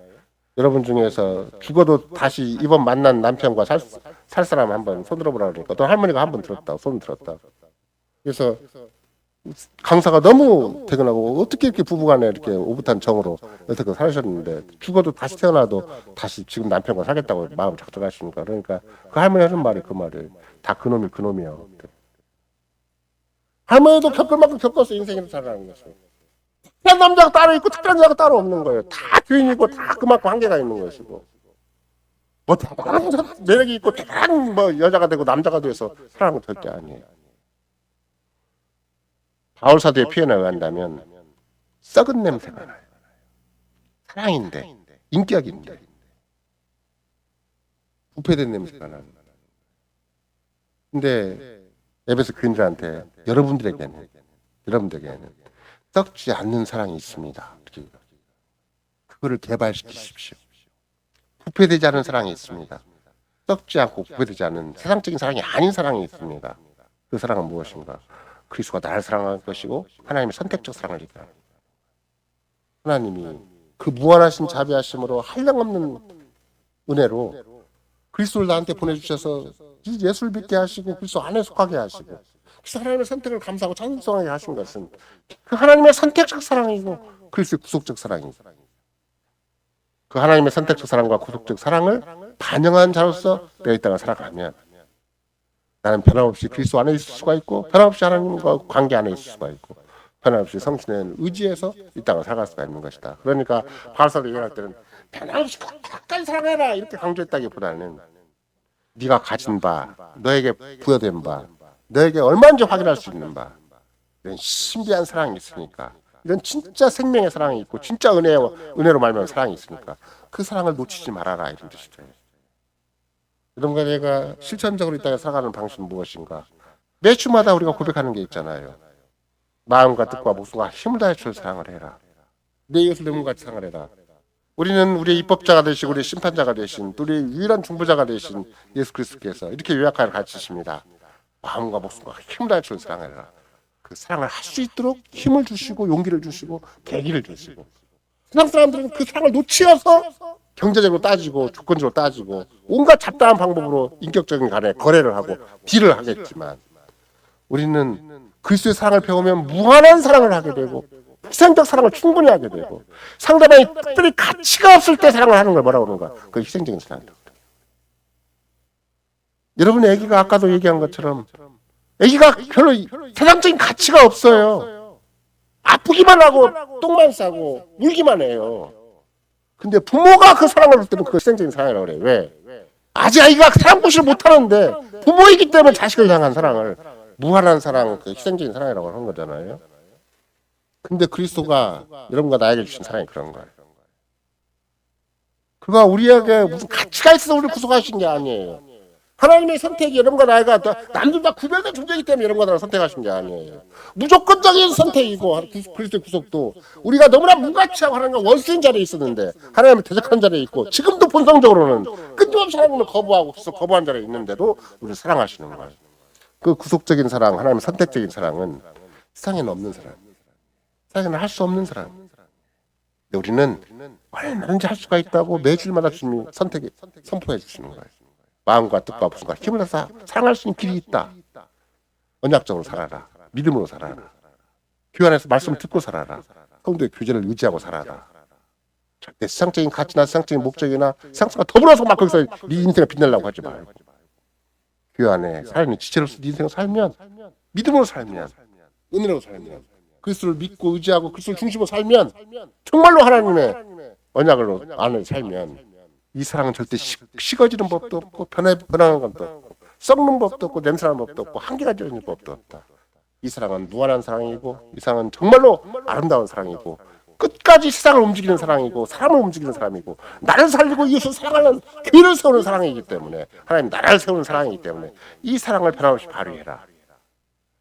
여러분 중에서 죽어도 다시 이번 만난 남편과 살 사람 한번 손 들어보라 그러니까 또 할머니가 한 번 들었다 손 들었다. 그래서 강사가 너무 퇴근하고 어떻게 이렇게 부부간에 이렇게 오붓한 정으로 어떻게 사셨는데 죽어도 다시 태어나도 다시 지금 남편과 살겠다고 마음 작정하시니까 그러니까 그 할머니 하는 말이 그 말이에요. 다 그놈이 그놈이요. 할머니도 겪을 만큼 겪어서 인생을 살아가는 것이고 특별한 남자가 따로 있고 특별한 여자가 따로 없는 거예요. 다 주인이고 다 그만큼 한계가 있는 것이고 뭐 대단한 매력이 있고 대단한 뭐 여자가 되고 남자가 돼서 사랑은 절대 아니에요. 바울 사도의 표현에 의한다면 썩은 냄새가 나요. 사랑인데 인격인데 부패된 냄새가 나는. 근데 에베소 교인들한테 여러분들에게는 썩지 않는 사랑이 있습니다. 그거를 개발시키십시오. 부패되지 않은 사랑이 있습니다. 썩지 않고 부패되지 않은 세상적인 사랑이 아닌 사랑이 있습니다. 그 사랑은 무엇인가? 그리스도가 나를 사랑할 것이고 하나님의 선택적 사랑을 얘기합니다. 하나님이 그 무한하신 자비하심으로 한량없는 은혜로 그리스도를 나한테 보내주셔서 예수를 믿게 하시고 그리스도 안에 속하게 하시고 그래서 하나님의 선택을 감사하고 찬송하게 하신 것은 그 하나님의 선택적 사랑이고 그리스도의 구속적 사랑이고 그 하나님의 선택적 사랑과 구속적 사랑을 반영한 자로서 내가 이 땅을 살아가면 나는 변함없이 그리스도 안에 있을 수가 있고 변함없이 하나님과 관계 안에 있을 수가 있고 변함없이 성신의 의지에서 이 땅을 살아갈 수가 있는 것이다. 그러니까 바울사도 얘기할 때는 변함없이 끝까지 사랑해라 이렇게 강조했다기보다는 네가 가진 바, 너에게 부여된 바, 너에게 얼마인지 확인할 수 있는 바 이런 신비한 사랑이 있으니까 이런 진짜 생명의 사랑이 있고 진짜 은혜로 말미암은 사랑이 있으니까 그 사랑을 놓치지 말아라 이런 뜻이죠. 여러분과 내가 실천적으로 이 땅에 살아가는 방식은 무엇인가? 매주마다 우리가 고백하는 게 있잖아요. 마음과 뜻과 목숨과 힘을 다해 주를 사랑을 해라. 내 이웃을 내 몸같이 사랑을 해라. 우리는 우리의 입법자가 되시고 우리의 심판자가 되신 우리의 유일한 중보자가 되신 예수 그리스도께서 이렇게 요약하여 가르치십니다. 마음과 목숨과 힘을 다해 주를 사랑해라. 그 사랑을 할 수 있도록 힘을 주시고 용기를 주시고 계기를 주시고 세상 사람들은 그 사랑을 놓치어서 경제적으로 따지고 조건적으로 따지고 온갖 잡다한 방법으로 인격적인 간에 거래를 하고 딜을 하겠지만 우리는 그리스도의 사랑을 배우면 무한한 사랑을 하게 되고 희생적 사랑을 충분히 하게 되고 상대방이 특별히 가치가 없을 때 사랑을 하는 걸 뭐라고 그러는가? 그 희생적인 사랑이다. 여러분의 아기가 아까도 얘기한 것처럼 아기가 별로 세상적인 가치가 없어요. 아프기만 하고 똥만 싸고 울기만 해요. 근데 부모가 그 사랑을 할 때는 그거 희생적인 사랑이라고 그래요. 왜? 아직 아이가 사랑 구실을 못하는데 부모이기 때문에 자식을 향한 사랑을 무한한 사랑, 그 희생적인 사랑이라고 하는 거잖아요. 근데 그리스도가 여러분과 나에게 주신 사랑이 그런 거예요. 그가 우리에게 무슨 가치가 있어서 우리를 구속하신 게 아니에요. 하나님의 선택이 여러분과 나이가 남들 다 구별된 존재이기 때문에 여러분과 나를 선택하신 게 아니에요. 무조건적인 선택이고 그리스도의 구속도 우리가 너무나 무가치하고 하나님과 원수인 자리에 있었는데 하나님을 대적한 자리에 있고 지금도 본성적으로는 끊임없이 하나님을 거부하고 거부한 자리에 있는데도 우리를 사랑하시는 거예요. 그 구속적인 사랑, 하나님의 선택적인 사랑은 세상에는 없는 사랑, 세상에는 할 수 없는 사랑. 우리는 얼마든지 할 수가 있다고 매주마다 주님이 선포해 주시는 거예요. 마음과 뜻과 목숨과 힘을 다해서 사랑할 수 있는 길이 있다. 언약적으로 살아라. 믿음으로 살아라. 교회 안에서 말씀을 듣고 살아라. 성도의 교제를 유지하고 살아라. 절대 세상적인 가치나 세상적인 목적이나 세상과 더불어서 막 거기서 네 인생을 빛내려고 하지 말고 교회 안에 살면 지체로서 네 인생을 살면 믿음으로 살면 은혜로 살면 그리스도를 믿고 의지하고 그리스도를 중심으로 살면 정말로 하나님의 언약으로 안에 살면 이 사랑은 절대 식어지는 법도 없고 변하는 것도 없고 썩는 법도 없고 냄새나는 법도 없고 한계가 지는 법도 없다. 이 사랑은 무한한 사랑이고 이 사랑은 정말로 아름다운 사랑이고 끝까지 세상을 움직이는 사랑이고 사람을 움직이는 사람이고 나를 살리고 이웃을 사랑하는 교회를 세우는 사랑이기 때문에 하나님 나라를 세우는 사랑이기 때문에 이 사랑을 변함없이 발휘해라.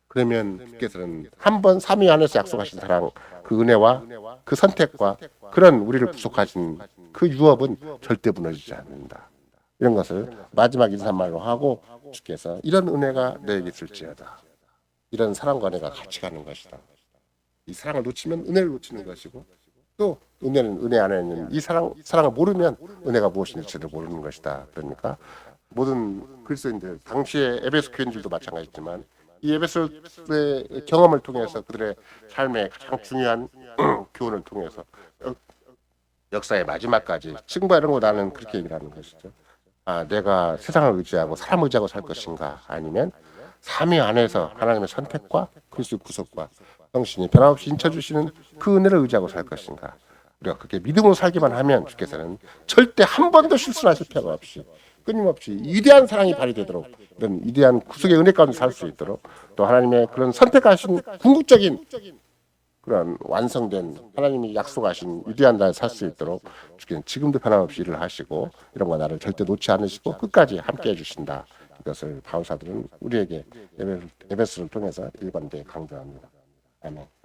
그러면 주께서는 한 번 삼위 안에서 약속하신 사랑 그 은혜와 그 선택과 그런 우리를 구속하신 그 유업은 절대 무너지지 않는다. 이런 것을 마지막 인사말로 하고 주께서 이런 은혜가 너에게 있을지어다. 이런 사랑과 은혜가 같이 가는 것이다. 이 사랑을 놓치면 은혜를 놓치는 것이고 또 은혜는 은혜 안에 있는 이 사랑을 모르면 은혜가 무엇인지를 모르는 것이다. 그러니까 모든 그리스도인들 당시에 에베소 교인들도 마찬가지지만 이 에베소의 경험을 통해서 그들의 삶의 가장 중요한 교훈을 통해서 역사의 마지막까지 층부하는 나는 그렇게 얘기를 하는 것이죠. 아, 내가 세상을 의지하고 사람 의지하고 살 것인가 아니면 삶의 안에서 하나님의 선택과 그리스도의 구속과 성신이 변함없이 인쳐주시는 그 은혜를 의지하고 살 것인가. 우리가 그렇게 믿음으로 살기만 하면 주께서는 절대 한 번도 실수나 실패가 없이 끊임없이 위대한 사랑이 발휘되도록 이런 위대한 구속의 은혜 가운데 살 수 있도록 또 하나님의 그런 선택하신 궁극적인 그런 완성된 하나님이 약속하신 위대한 날 살 수 있도록 주께는 지금도 변함없이 일을 하시고 이런 거 나를 절대 놓지 않으시고 끝까지 함께 해주신다. 이것을 바울사들은 우리에게 에베소를 통해서 일관되게 강조합니다. 아멘.